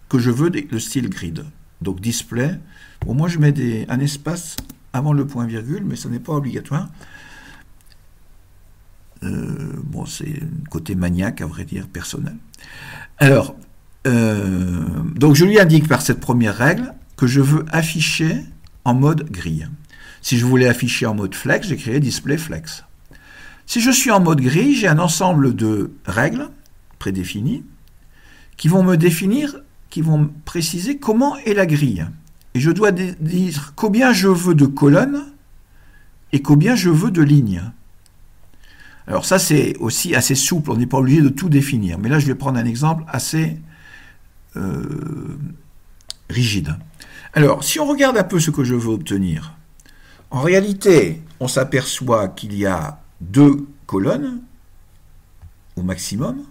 que je veux le style grid. Donc display, bon, moi je mets un espace avant le point virgule, mais ce n'est pas obligatoire. Bon, c'est un côté maniaque, à vrai dire, personnel. Alors, donc je lui indique par cette première règle que je veux afficher en mode grille. Si je voulais afficher en mode flex, j'ai créé display flex. Si je suis en mode grille, j'ai un ensemble de règles prédéfinies qui vont me définir, qui vont me préciser comment est la grille. Et je dois dire combien je veux de colonnes et combien je veux de lignes. Alors ça, c'est aussi assez souple, on n'est pas obligé de tout définir. Mais là, je vais prendre un exemple assez rigide. Alors, si on regarde un peu ce que je veux obtenir, en réalité, on s'aperçoit qu'il y a 2 colonnes au maximum,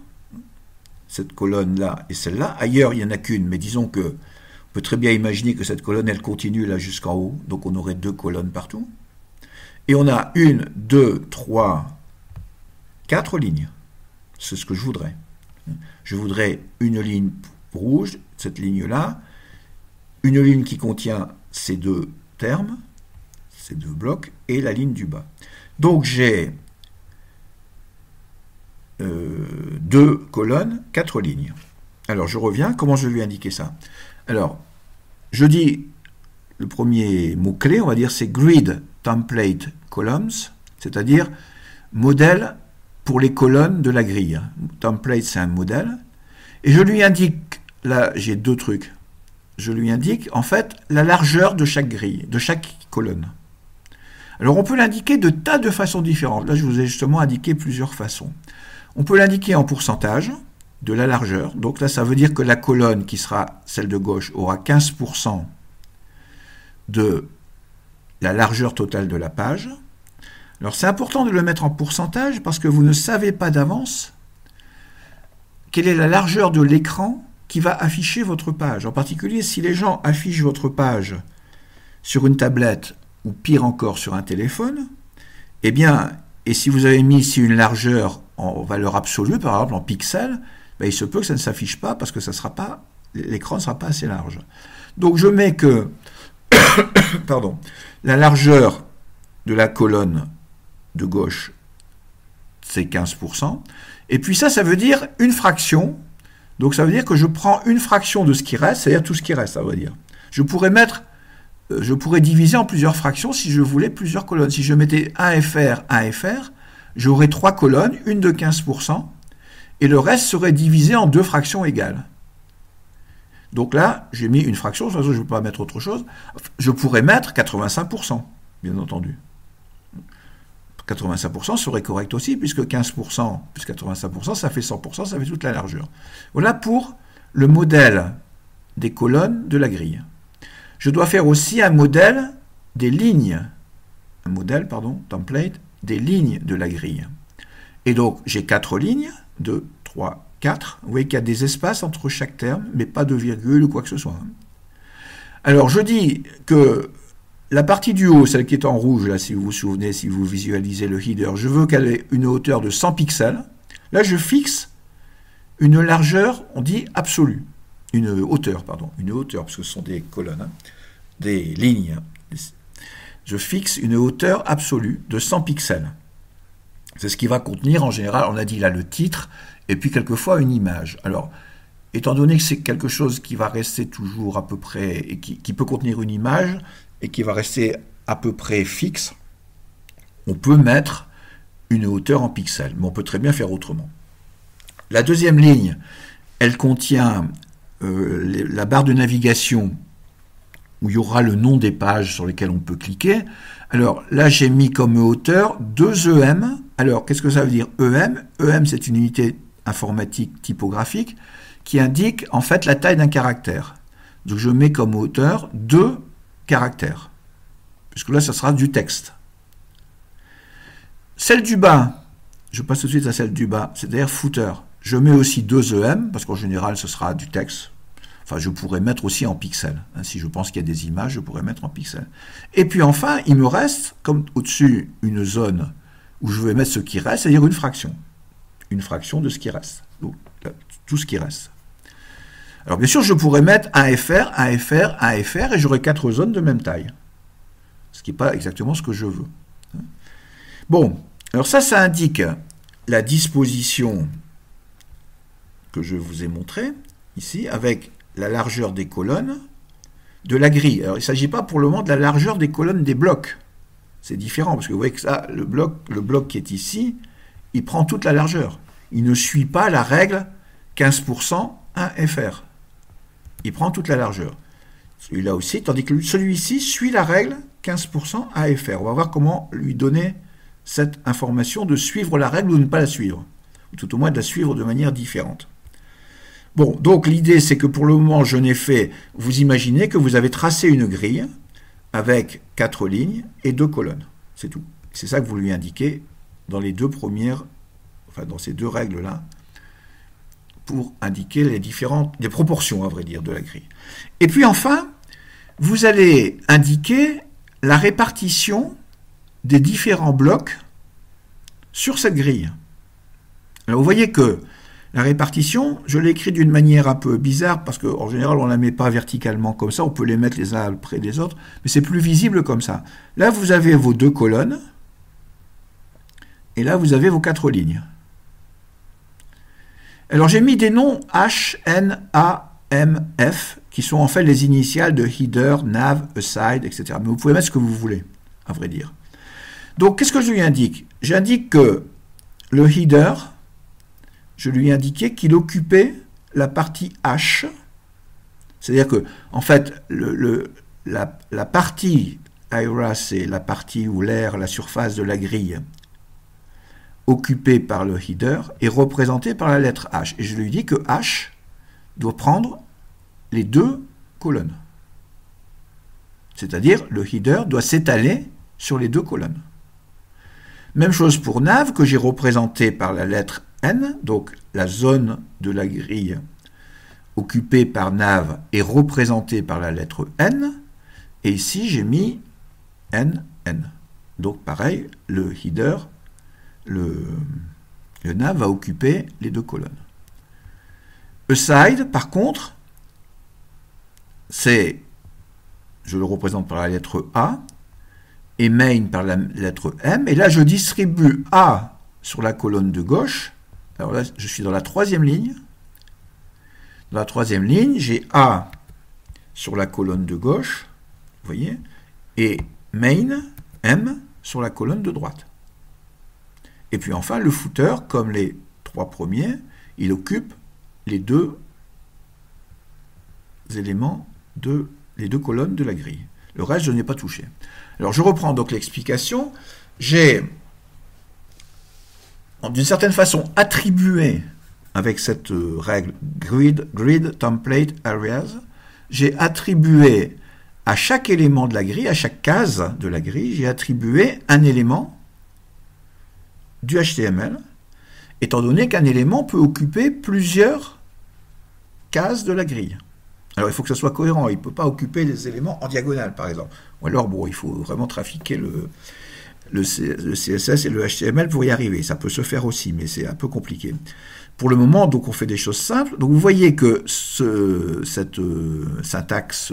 cette colonne-là et celle-là. Ailleurs, il n'y en a qu'une, mais disons que on peut très bien imaginer que cette colonne, elle continue là jusqu'en haut, donc on aurait 2 colonnes partout. Et on a 1, 2, 3, 4 lignes. C'est ce que je voudrais. Je voudrais une ligne rouge, cette ligne-là, une ligne qui contient ces 2 termes, ces 2 blocs, et la ligne du bas. Donc j'ai 2 colonnes, 4 lignes. Alors je reviens, comment je vais lui indiquer ça? Alors, je dis, le premier mot-clé, on va dire, c'est Grid Template Columns, c'est-à-dire modèle pour les colonnes de la grille. Template, c'est un modèle. Et je lui indique, là j'ai 2 trucs, je lui indique en fait la largeur de chaque grille, de chaque colonne. Alors on peut l'indiquer de tas de façons différentes. Là, je vous ai justement indiqué plusieurs façons. On peut l'indiquer en pourcentage de la largeur. Donc là, ça veut dire que la colonne qui sera celle de gauche aura 15% de la largeur totale de la page. Alors c'est important de le mettre en pourcentage parce que vous ne savez pas d'avance quelle est la largeur de l'écran qui va afficher votre page. En particulier, si les gens affichent votre page sur une tablette ou pire encore sur un téléphone, eh bien, et si vous avez mis ici une largeur en valeur absolue, par exemple en pixels, ben, il se peut que ça ne s'affiche pas parce que l'écran ne sera pas assez large. Donc je mets que pardon, la largeur de la colonne de gauche, c'est 15%. Et puis ça veut dire une fraction. Donc ça veut dire que je prends une fraction de ce qui reste, c'est-à-dire tout ce qui reste, ça veut dire. Je pourrais diviser en plusieurs fractions si je voulais plusieurs colonnes. Si je mettais 1 FR, 1 FR, j'aurais 3 colonnes, une de 15%, et le reste serait divisé en 2 fractions égales. Donc là, j'ai mis une fraction, de toute façon je ne peux pas mettre autre chose. Je pourrais mettre 85%, bien entendu. 85% serait correct aussi, puisque 15% plus 85%, ça fait 100%, ça fait toute la largeur. Voilà pour le modèle des colonnes de la grille. Je dois faire aussi un modèle des lignes, template, des lignes de la grille. Et donc, j'ai 4 lignes, 2, 3, 4. Vous voyez qu'il y a des espaces entre chaque terme, mais pas de virgule ou quoi que ce soit. Alors, je dis que la partie du haut, celle qui est en rouge, là, si vous vous souvenez, si vous visualisez le header, je veux qu'elle ait une hauteur de 100 pixels. Là, je fixe une largeur, on dit absolue. Une hauteur, parce que ce sont des colonnes, hein, des lignes. Je fixe une hauteur absolue de 100 pixels. C'est ce qui va contenir, en général, on a dit là, le titre, et puis quelquefois une image. Alors, étant donné que c'est quelque chose qui va rester toujours à peu près, et qui peut contenir une image, et qui va rester à peu près fixe, on peut mettre une hauteur en pixels, mais on peut très bien faire autrement. La deuxième ligne, elle contient la barre de navigation où il y aura le nom des pages sur lesquelles on peut cliquer. Alors là, j'ai mis comme hauteur 2 EM. Alors, qu'est-ce que ça veut dire EM? EM, c'est une unité informatique typographique qui indique en fait la taille d'un caractère. Donc je mets comme hauteur 2 caractères, puisque là, ça sera du texte. Celle du bas, je passe tout de suite à celle du bas, c'est-à-dire footer. Je mets aussi 2 EM, parce qu'en général, ce sera du texte. Enfin, je pourrais mettre aussi en pixels. Hein, si je pense qu'il y a des images, je pourrais mettre en pixels. Et puis enfin, il me reste, comme au-dessus, une zone où je vais mettre ce qui reste, c'est-à-dire une fraction. Une fraction de ce qui reste. Donc, là, tout ce qui reste. Alors, bien sûr, je pourrais mettre un FR, un FR, un FR, et j'aurai 4 zones de même taille. Ce qui n'est pas exactement ce que je veux. Bon, alors ça indique la disposition que je vous ai montrée, ici, avec la largeur des colonnes de la grille. Alors, il ne s'agit pas pour le moment de la largeur des colonnes des blocs. C'est différent, parce que vous voyez que ça, le bloc qui est ici, il prend toute la largeur. Il ne suit pas la règle 15% 1 FR. Il prend toute la largeur. Celui-là aussi, tandis que celui-ci suit la règle 15% 1 FR. On va voir comment lui donner cette information de suivre la règle ou de ne pas la suivre. Ou tout au moins de la suivre de manière différente. Bon, donc l'idée, c'est que pour le moment, je n'ai fait... Vous imaginez que vous avez tracé une grille avec 4 lignes et 2 colonnes. C'est tout. C'est ça que vous lui indiquez dans les 2 premières... Enfin, dans ces 2 règles-là, pour indiquer les proportions, à vrai dire, de la grille. Et puis enfin, vous allez indiquer la répartition des différents blocs sur cette grille. Alors vous voyez que la répartition, je l'ai écrit d'une manière un peu bizarre, parce qu'en général, on ne la met pas verticalement comme ça, on peut les mettre les uns après les autres, mais c'est plus visible comme ça. Là, vous avez vos 2 colonnes, et là, vous avez vos 4 lignes. Alors, j'ai mis des noms H, N, A, M, F, qui sont en fait les initiales de header, nav, aside, etc. Mais vous pouvez mettre ce que vous voulez, à vrai dire. Donc, qu'est-ce que je lui indique? J'indique que le header, je lui ai indiqué qu'il occupait la partie H, c'est-à-dire que, en fait, la partie area, c'est la partie où l'air, la surface de la grille, occupée par le header, est représentée par la lettre H. Et je lui dis que H doit prendre les deux colonnes. C'est-à-dire, le header doit s'étaler sur les deux colonnes. Même chose pour nav, que j'ai représenté par la lettre N, donc la zone de la grille occupée par nav est représentée par la lettre N, et ici j'ai mis N, N. Donc pareil, le header, le nav va occuper les deux colonnes. Aside, par contre, c'est, je le représente par la lettre A, et main par la lettre M, et là je distribue A sur la colonne de gauche. Alors là, je suis dans la troisième ligne. Dans la troisième ligne, j'ai A sur la colonne de gauche, vous voyez, et main, M, sur la colonne de droite. Et puis enfin, le footer, comme les trois premiers, il occupe les deux éléments les deux colonnes de la grille. Le reste, je n'ai pas touché. Alors, je reprends donc l'explication. J'ai, d'une certaine façon, attribué, avec cette règle grid template areas, j'ai attribué à chaque élément de la grille, à chaque case de la grille, j'ai attribué un élément du HTML, étant donné qu'un élément peut occuper plusieurs cases de la grille. Alors, il faut que ce soit cohérent. Il ne peut pas occuper les éléments en diagonale, par exemple. Ou alors, bon, il faut vraiment trafiquer le CSS et le HTML pour y arriver. Ça peut se faire aussi, mais c'est un peu compliqué. Pour le moment, donc, on fait des choses simples. Donc, vous voyez que cette syntaxe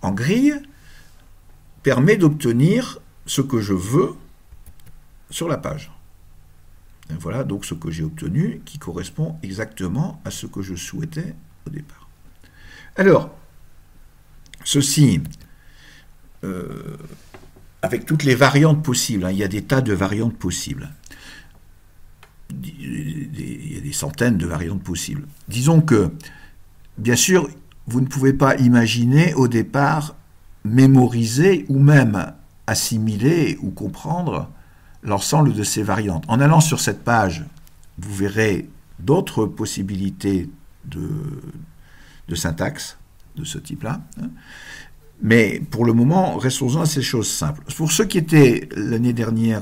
en grille permet d'obtenir ce que je veux sur la page. Et voilà donc ce que j'ai obtenu, qui correspond exactement à ce que je souhaitais au départ. Alors, ceci, avec toutes les variantes possibles, hein, il y a des tas de variantes possibles. Il y a des centaines de variantes possibles. Disons que, bien sûr, vous ne pouvez pas imaginer au départ mémoriser ou même assimiler ou comprendre l'ensemble de ces variantes. En allant sur cette page, vous verrez d'autres possibilités de syntaxe de ce type-là. Mais pour le moment, restons-en à ces choses simples. Pour ceux qui étaient l'année dernière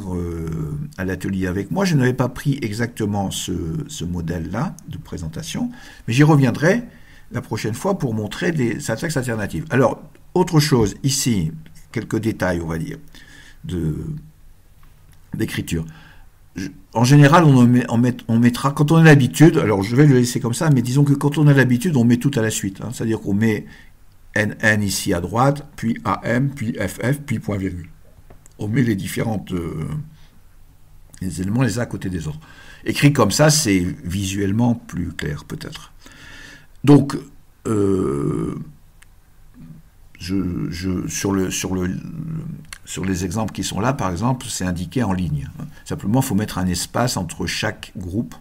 à l'atelier avec moi, je n'avais pas pris exactement ce modèle-là de présentation, mais j'y reviendrai la prochaine fois pour montrer des syntaxes alternatives. Alors, autre chose, ici, quelques détails, on va dire, d'écriture. En général, on mettra, quand on a l'habitude, alors je vais le laisser comme ça, mais disons que quand on a l'habitude, on met tout à la suite. Hein, c'est-à-dire qu'on met NN ici à droite, puis AM, puis FF, puis point virgule. On met les différentes les éléments les uns à côté des autres. Écrit comme ça, c'est visuellement plus clair, peut-être. Donc, sur les exemples qui sont là, par exemple, c'est indiqué en ligne. Simplement, il faut mettre un espace entre chaque groupe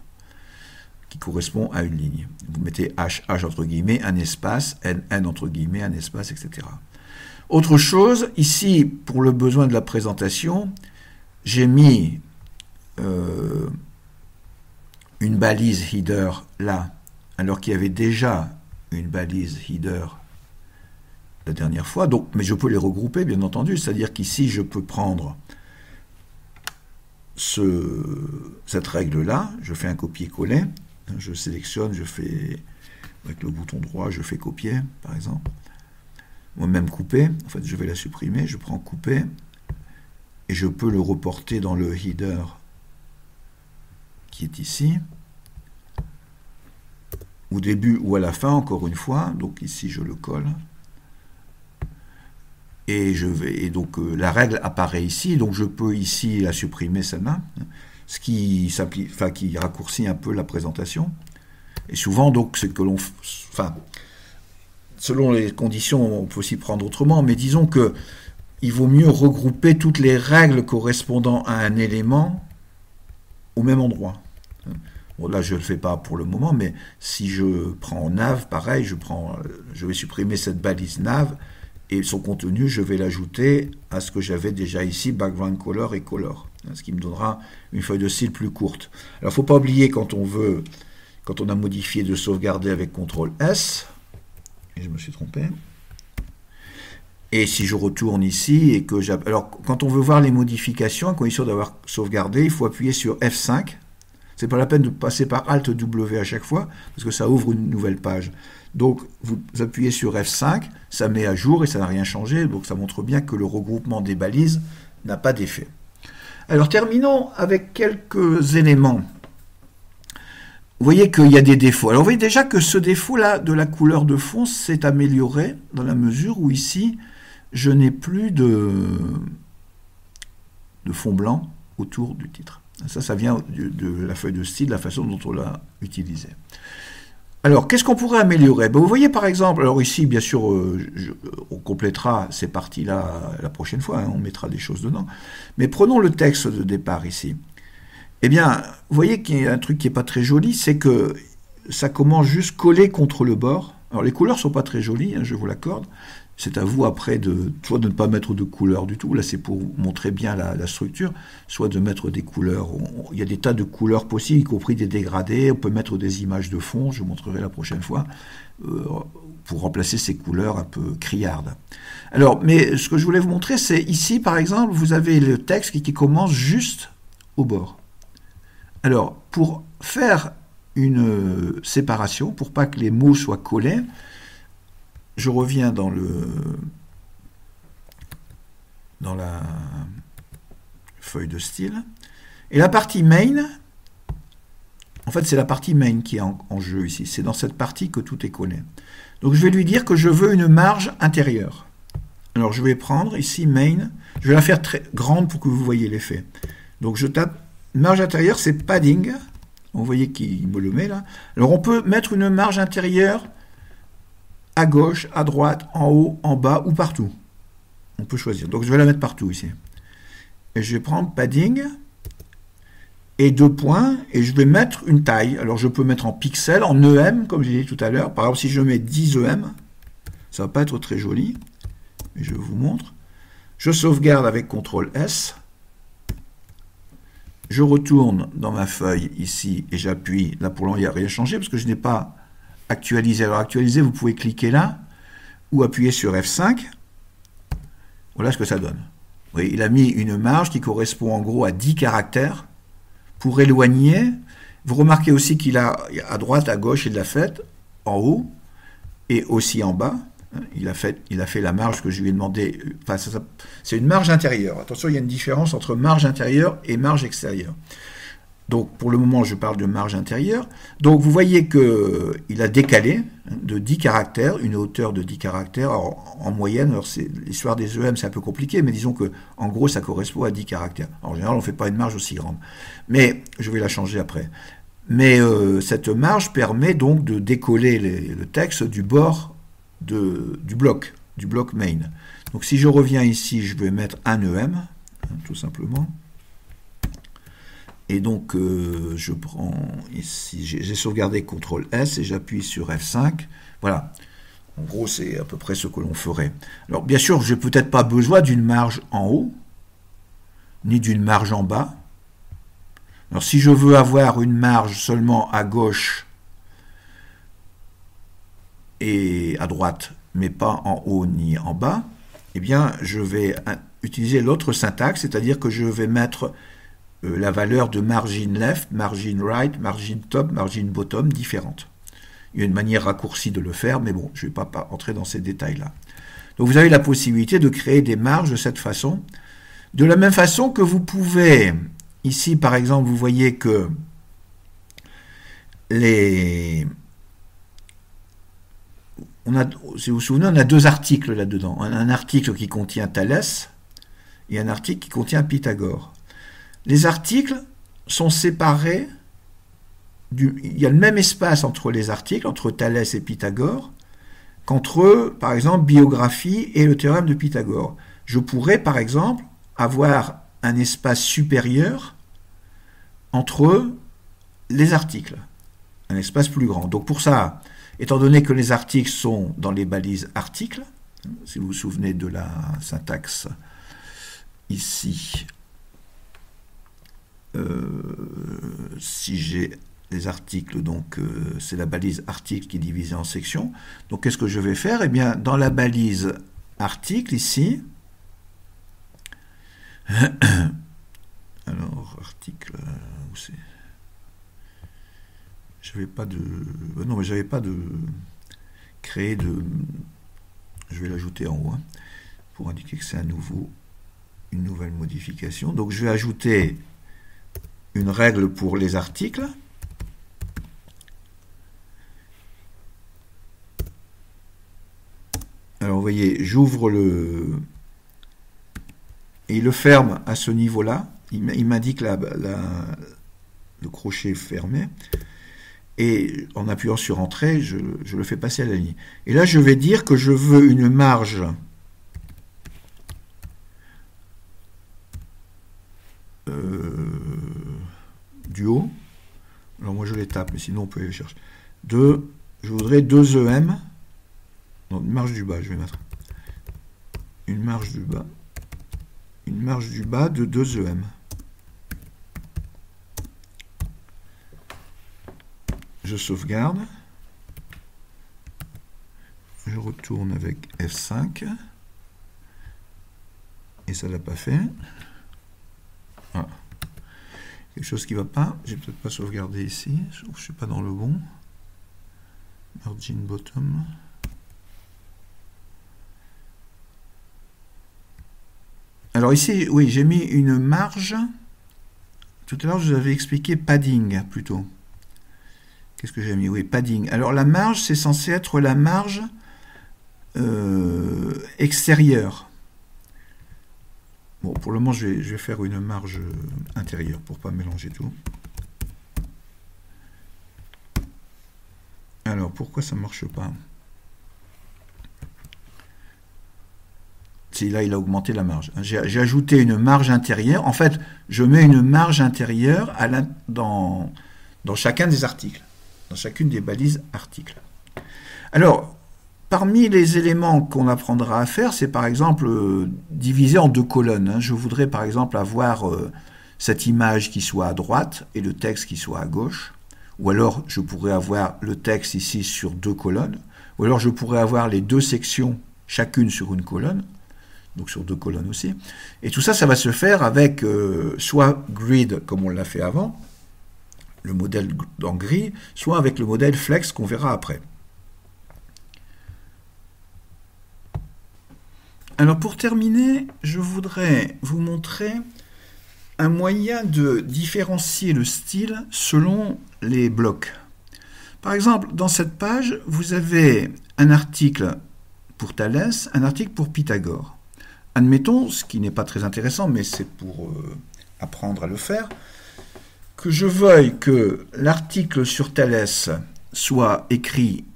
qui correspond à une ligne. Vous mettez H, H entre guillemets, un espace, N, N entre guillemets, un espace, etc. Autre chose, ici, pour le besoin de la présentation, j'ai mis une balise header là, alors qu'il y avait déjà une balise header la dernière fois, donc, mais je peux les regrouper, bien entendu, c'est-à-dire qu'ici, je peux prendre cette règle-là, je fais un copier-coller, je sélectionne, je fais, avec le bouton droit, je fais copier, par exemple, ou même couper, en fait, je vais la supprimer, je prends couper, et je peux le reporter dans le header qui est ici, au début ou à la fin, encore une fois, donc ici, je le colle, et donc la règle apparaît ici, donc je peux ici la supprimer celle-là, ce qui raccourcit un peu la présentation. Et souvent, donc, c'est que selon les conditions, on peut s'y prendre autrement, mais disons que il vaut mieux regrouper toutes les règles correspondant à un élément au même endroit. Bon, là, je ne le fais pas pour le moment, mais si je prends nav, pareil, je vais supprimer cette balise nav, et son contenu, je vais l'ajouter à ce que j'avais déjà ici, background color et color, ce qui me donnera une feuille de style plus courte. Alors, il ne faut pas oublier quand on a modifié de sauvegarder avec CTRL S, et je me suis trompé. Et si je retourne ici et que j'appelle... Alors, quand on veut voir les modifications, à condition d'avoir sauvegardé, il faut appuyer sur F5. C'est pas la peine de passer par Alt W à chaque fois, parce que ça ouvre une nouvelle page. Donc, vous appuyez sur F5, ça met à jour et ça n'a rien changé, donc ça montre bien que le regroupement des balises n'a pas d'effet. Alors, terminons avec quelques éléments. Vous voyez qu'il y a des défauts. Alors, vous voyez déjà que ce défaut-là de la couleur de fond s'est amélioré dans la mesure où ici, je n'ai plus de fond blanc autour du titre. Ça vient de la feuille de style, la façon dont on l'a utilisé. Alors, qu'est-ce qu'on pourrait améliorer? Vous voyez par exemple, alors ici, bien sûr, on complétera ces parties-là la prochaine fois, on mettra des choses dedans. Mais prenons le texte de départ ici. Eh bien, vous voyez qu'il y a un truc qui n'est pas très joli, c'est que ça commence juste collé contre le bord. Alors, les couleurs ne sont pas très jolies, je vous l'accorde. C'est à vous après soit de ne pas mettre de couleurs du tout, là c'est pour montrer bien la structure, soit de mettre des couleurs. Il y a des tas de couleurs possibles, y compris des dégradés, on peut mettre des images de fond, je vous montrerai la prochaine fois, pour remplacer ces couleurs un peu criardes. Alors, mais ce que je voulais vous montrer, c'est ici par exemple, vous avez le texte qui commence juste au bord. Alors, pour faire une séparation, pour pas que les mots soient collés, je reviens dans la feuille de style. Et la partie main, en fait, c'est la partie main qui est en jeu ici. C'est dans cette partie que tout est collé. Donc, je vais lui dire que je veux une marge intérieure. Alors, je vais prendre ici main. Je vais la faire très grande pour que vous voyez l'effet. Donc, je tape marge intérieure, c'est padding. Vous voyez qu'il me le met là. Alors, on peut mettre une marge intérieure à gauche, à droite, en haut, en bas ou partout. On peut choisir. Donc je vais la mettre partout ici. Et je vais prendre padding et 2 points et je vais mettre une taille. Alors je peux mettre en pixels, en EM comme j'ai dit tout à l'heure. Par exemple si je mets 10 EM, ça va pas être très joli. Mais je vous montre. Je sauvegarde avec CTRL S. Je retourne dans ma feuille ici et j'appuie. Là pour l'instant il n'y a rien changé parce que je n'ai pas actualiser. Alors actualiser, vous pouvez cliquer là ou appuyer sur F5. Voilà ce que ça donne. Vous voyez, il a mis une marge qui correspond en gros à 10 caractères. Pour éloigner, vous remarquez aussi qu'il a à droite, à gauche, il l'a fait en haut et aussi en bas. Il a fait la marge que je lui ai demandé. Enfin, c'est une marge intérieure. Attention, il y a une différence entre marge intérieure et marge extérieure. Donc, pour le moment, je parle de marge intérieure. Donc, vous voyez qu'il a décalé de 10 caractères, une hauteur de 10 caractères. Alors, en moyenne, alors l'histoire des EM, c'est un peu compliqué, mais disons que en gros, ça correspond à 10 caractères. En général, on ne fait pas une marge aussi grande. Mais, je vais la changer après. Mais cette marge permet donc de décoller le texte du bord du bloc main. Donc, si je reviens ici, je vais mettre un EM, tout simplement. Et donc, je prends ici, j'ai sauvegardé CTRL S et j'appuie sur F5. Voilà. En gros, c'est à peu près ce que l'on ferait. Alors, bien sûr, je n'ai peut-être pas besoin d'une marge en haut, ni d'une marge en bas. Alors, si je veux avoir une marge seulement à gauche et à droite, mais pas en haut ni en bas, eh bien, je vais utiliser l'autre syntaxe, c'est-à-dire que je vais mettre la valeur de margin left, margin right, margin top, margin bottom différente. Il y a une manière raccourcie de le faire, mais bon, je ne vais pas entrer dans ces détails-là. Donc vous avez la possibilité de créer des marges de cette façon. De la même façon que vous pouvez, ici par exemple, vous voyez que si vous vous souvenez, on a 2 articles là-dedans. Un article qui contient Thalès et un article qui contient Pythagore. Les articles sont séparés, il y a le même espace entre les articles, entre Thalès et Pythagore, qu'entre, par exemple, biographie et le théorème de Pythagore. Je pourrais, par exemple, avoir un espace supérieur entre les articles, un espace plus grand. Donc pour ça, étant donné que les articles sont dans les balises articles, Si vous vous souvenez de la syntaxe ici, si j'ai les articles, donc c'est la balise article qui est divisée en sections. Donc qu'est-ce que je vais faire? Eh bien, dans la balise article ici, alors article, où c'est? J'avais pas de, non mais j'avais pas de créer de, je vais l'ajouter en haut hein, pour indiquer que c'est une nouvelle modification. Donc je vais ajouter une règle pour les articles. Alors vous voyez, j'ouvre le... Et il le ferme à ce niveau-là. Il m'indique le crochet fermé. Et en appuyant sur Entrée, je le fais passer à la ligne. Et là, je vais dire que je veux une marge du haut. Alors moi, je les tape, mais sinon, on peut les chercher. Je voudrais 2 EM. Non, une marge du bas, je vais mettre. Une marge du bas. Une marge du bas de 2 EM. Je sauvegarde. Je retourne avec F5. Et ça ne l'a pas fait. Ah. Quelque chose qui ne va pas. J'ai peut-être pas sauvegardé ici. Je ne suis pas dans le bon. Margin bottom. Alors ici, oui, j'ai mis une marge. Tout à l'heure, je vous avais expliqué padding plutôt. Qu'est-ce que j'ai mis? Oui, padding. Alors la marge, c'est censé être la marge extérieure. Bon, pour le moment, je vais faire une marge intérieure pour ne pas mélanger tout. Alors, pourquoi ça ne marche pas? Si là, il a augmenté la marge. J'ai ajouté une marge intérieure. En fait, je mets une marge intérieure dans chacun des articles, dans chacune des balises articles. Alors, parmi les éléments qu'on apprendra à faire, c'est par exemple diviser en 2 colonnes. Je voudrais par exemple avoir cette image qui soit à droite et le texte qui soit à gauche. Ou alors, je pourrais avoir le texte ici sur 2 colonnes. Ou alors, je pourrais avoir les 2 sections, chacune sur une colonne. Donc sur 2 colonnes aussi. Et tout ça, ça va se faire avec soit grid, comme on l'a fait avant, le modèle en gris, soit avec le modèle flex qu'on verra après. Alors pour terminer, je voudrais vous montrer un moyen de différencier le style selon les blocs. Par exemple, dans cette page, vous avez un article pour Thalès, un article pour Pythagore. Admettons, ce qui n'est pas très intéressant, mais c'est pour apprendre à le faire, que je veuille que l'article sur Thalès soit écrit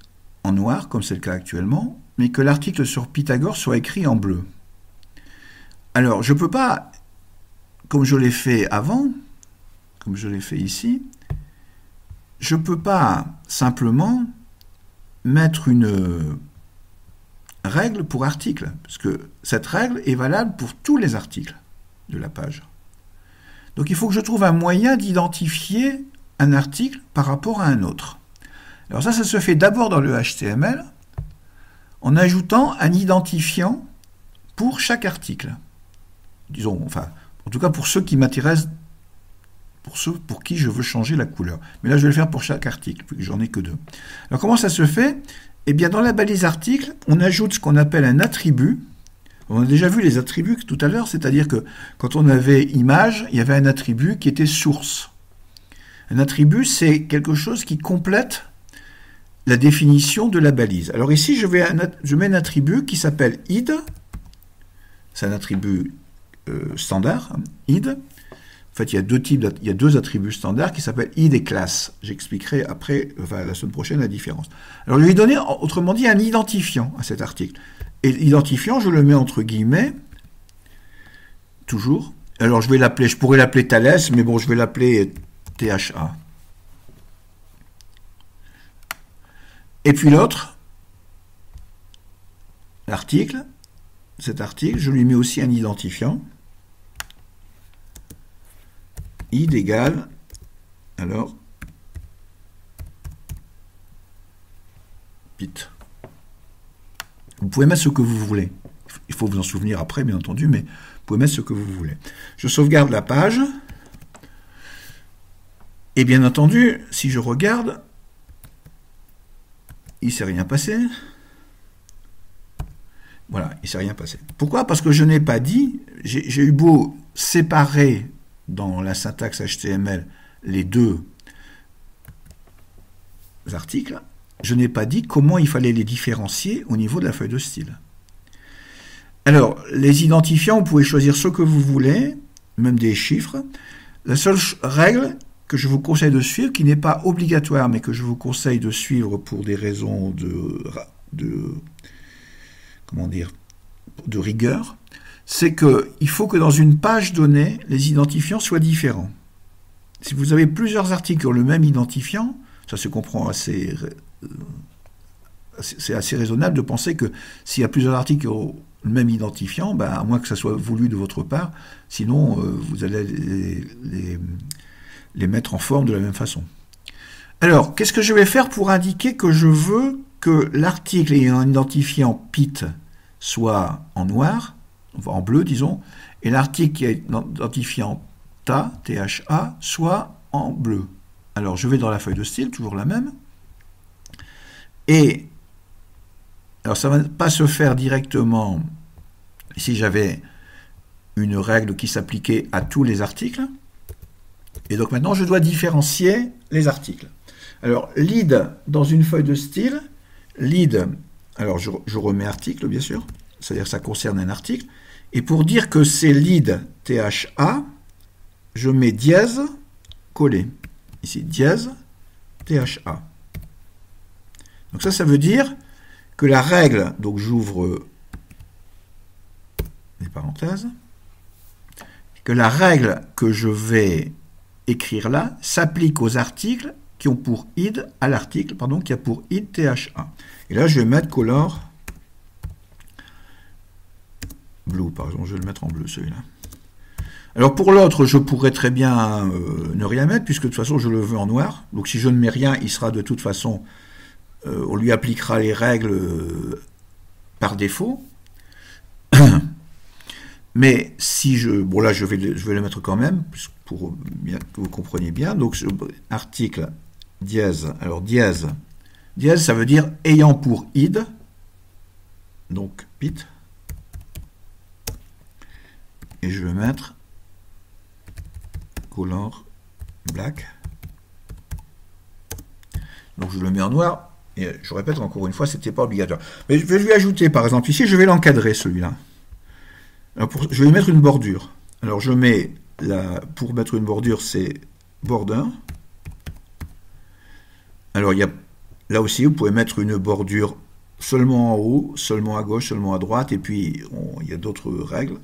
en noir, comme c'est le cas actuellement, mais que l'article sur Pythagore soit écrit en bleu. Alors, je ne peux pas, comme je l'ai fait avant, comme je l'ai fait ici, je ne peux pas simplement mettre une règle pour article, parce que cette règle est valable pour tous les articles de la page. Donc il faut que je trouve un moyen d'identifier un article par rapport à un autre. Alors ça se fait d'abord dans le HTML, en ajoutant un identifiant pour chaque article. Disons, enfin, en tout cas pour ceux qui m'intéressent, pour ceux pour qui je veux changer la couleur. Mais là je vais le faire pour chaque article, puisque j'en ai que 2. Alors comment ça se fait? Eh bien, dans la balise article, on ajoute ce qu'on appelle un attribut. On a déjà vu les attributs tout à l'heure, c'est-à-dire que quand on avait image, il y avait un attribut qui était source. Un attribut, c'est quelque chose qui complète la définition de la balise. Alors ici, je mets un attribut qui s'appelle id. C'est un attribut standard, id. En fait, il y a 2 attributs standards qui s'appellent id et classe. J'expliquerai après, enfin, la semaine prochaine, la différence. Alors, je lui ai donné, autrement dit, un identifiant à cet article. Et l'identifiant, je le mets entre guillemets, toujours. Alors, je pourrais l'appeler Thalès, mais bon, je vais l'appeler THA. Et puis l'autre, l'article, cet article, je lui mets aussi un identifiant. id égale, alors, pit. Vous pouvez mettre ce que vous voulez. Il faut vous en souvenir après, bien entendu, mais vous pouvez mettre ce que vous voulez. Je sauvegarde la page. Et bien entendu, si je regarde, il ne s'est rien passé. Voilà, il ne s'est rien passé. Pourquoi? Parce que je n'ai pas dit, j'ai eu beau séparer dans la syntaxe HTML les deux articles, je n'ai pas dit comment il fallait les différencier au niveau de la feuille de style. Alors, les identifiants, vous pouvez choisir ce que vous voulez, même des chiffres. La seule règle que je vous conseille de suivre, qui n'est pas obligatoire, mais que je vous conseille de suivre pour des raisons comment dire, de rigueur, c'est qu'il faut que dans une page donnée, les identifiants soient différents. Si vous avez plusieurs articles qui ont le même identifiant, ça se comprend assez... c'est assez raisonnable de penser que s'il y a plusieurs articles qui ont le même identifiant, ben, à moins que ça soit voulu de votre part, sinon vous allez les mettre en forme de la même façon. Alors, qu'est-ce que je vais faire pour indiquer que je veux que l'article ayant un identifiant pit soit en noir, en bleu disons, et l'article qui a un identifiant ta, THA, soit en bleu. Alors, je vais dans la feuille de style, toujours la même, et alors ça ne va pas se faire directement si j'avais une règle qui s'appliquait à tous les articles. Et donc maintenant, je dois différencier les articles. Alors, lead dans une feuille de style, lead, alors je remets article, bien sûr, c'est-à-dire que ça concerne un article. Et pour dire que c'est lead THA, je mets dièse collé. Ici, dièse THA. Donc ça veut dire que la règle, donc j'ouvre les parenthèses, que la règle que je vais écrire là s'applique aux articles qui ont pour id, à l'article, pardon, qui a pour id THA. Et là, je vais mettre color blue, par exemple, je vais le mettre en bleu, celui-là. Alors pour l'autre, je pourrais très bien ne rien mettre, puisque de toute façon, je le veux en noir. Donc si je ne mets rien, il sera de toute façon... on lui appliquera les règles par défaut. Mais si je... Bon là, je vais le mettre quand même, pour bien que vous compreniez bien. Donc, article dièse. Alors, dièse. Dièse, ça veut dire ayant pour id. Donc, pit. Et je vais mettre color black. Donc, je le mets en noir. Et je répète encore une fois, ce n'était pas obligatoire. Mais je vais lui ajouter, par exemple, ici, je vais l'encadrer, celui-là. Je vais mettre une bordure. Alors, je mets, pour mettre une bordure, c'est border. Alors, là aussi, vous pouvez mettre une bordure seulement en haut, seulement à gauche, seulement à droite, et puis, il y a d'autres règles.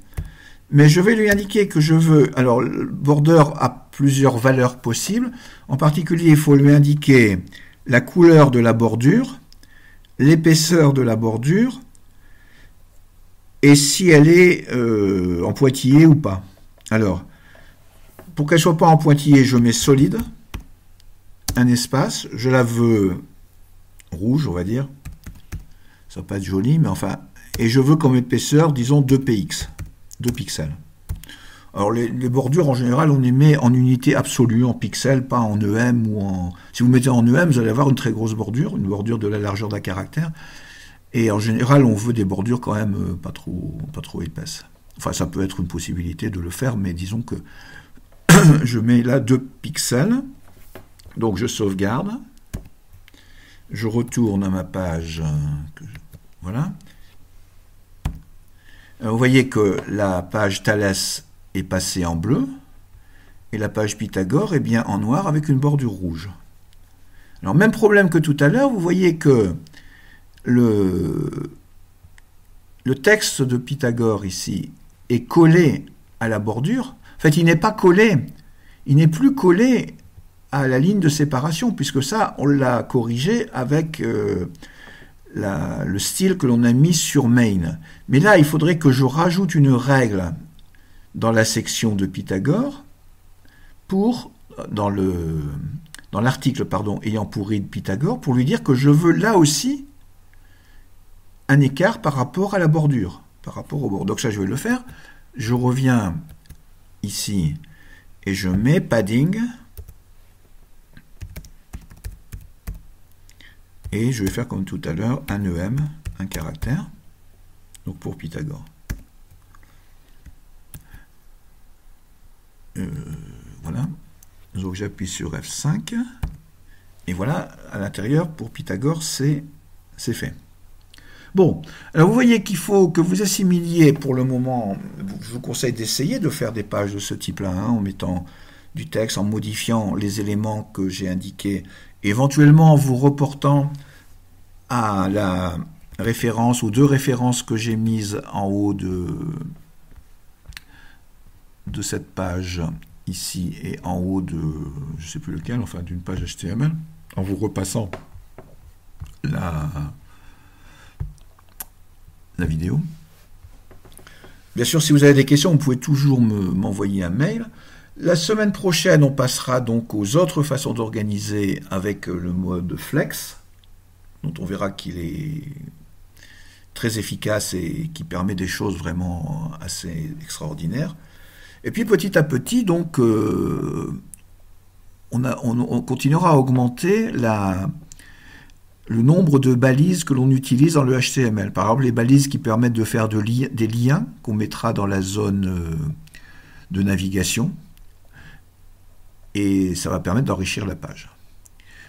Mais je vais lui indiquer que je veux... Alors, le border a plusieurs valeurs possibles. En particulier, il faut lui indiquer la couleur de la bordure, l'épaisseur de la bordure, et si elle est en pointillé ou pas. Alors, pour qu'elle ne soit pas en pointillé, je mets solide, un espace, je la veux rouge, on va dire. Ça va pas être joli, mais enfin... Et je veux comme épaisseur, disons, 2px, 2 pixels. Alors, les bordures, en général, on les met en unité absolue, en pixels, pas en EM ou en... Si vous mettez en EM, vous allez avoir une très grosse bordure, une bordure de la largeur d'un caractère. Et en général, on veut des bordures quand même pas trop épaisses. Enfin, ça peut être une possibilité de le faire, mais disons que je mets là 2 pixels. Donc, je sauvegarde. Je retourne à ma page. Voilà. Vous voyez que la page Thalès est passée en bleu. Et la page Pythagore est bien en noir avec une bordure rouge. Alors, même problème que tout à l'heure. Vous voyez que le texte de Pythagore ici est collé à la bordure. En fait, il n'est pas collé, il n'est plus collé à la ligne de séparation, puisque ça, on l'a corrigé avec le style que l'on a mis sur main. Mais là, il faudrait que je rajoute une règle dans la section de Pythagore dans l'article ayant pour read Pythagore, pour lui dire que je veux là aussi un écart par rapport à la bordure, par rapport au bord. Donc ça, je vais le faire. Je reviens ici et je mets padding. Et je vais faire comme tout à l'heure un EM, un caractère, donc pour Pythagore. Voilà. Donc j'appuie sur F5. Et voilà, à l'intérieur, pour Pythagore, c'est fait. Bon, alors vous voyez qu'il faut que vous assimiliez pour le moment, je vous conseille d'essayer de faire des pages de ce type-là, en mettant du texte, en modifiant les éléments que j'ai indiqués, éventuellement en vous reportant à la référence ou deux références que j'ai mises en haut de cette page ici et en haut de, je ne sais plus lequel, enfin d'une page HTML, en vous repassant la vidéo. Bien sûr, si vous avez des questions, vous pouvez toujours m'envoyer un mail. La semaine prochaine, on passera donc aux autres façons d'organiser avec le mode flex, dont on verra qu'il est très efficace et qui permet des choses vraiment assez extraordinaires. Et puis petit à petit, donc, on continuera à augmenter le nombre de balises que l'on utilise dans le HTML. Par exemple, les balises qui permettent de faire des liens qu'on mettra dans la zone de navigation. Et ça va permettre d'enrichir la page.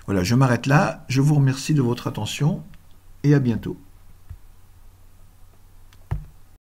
Voilà, je m'arrête là. Je vous remercie de votre attention et à bientôt.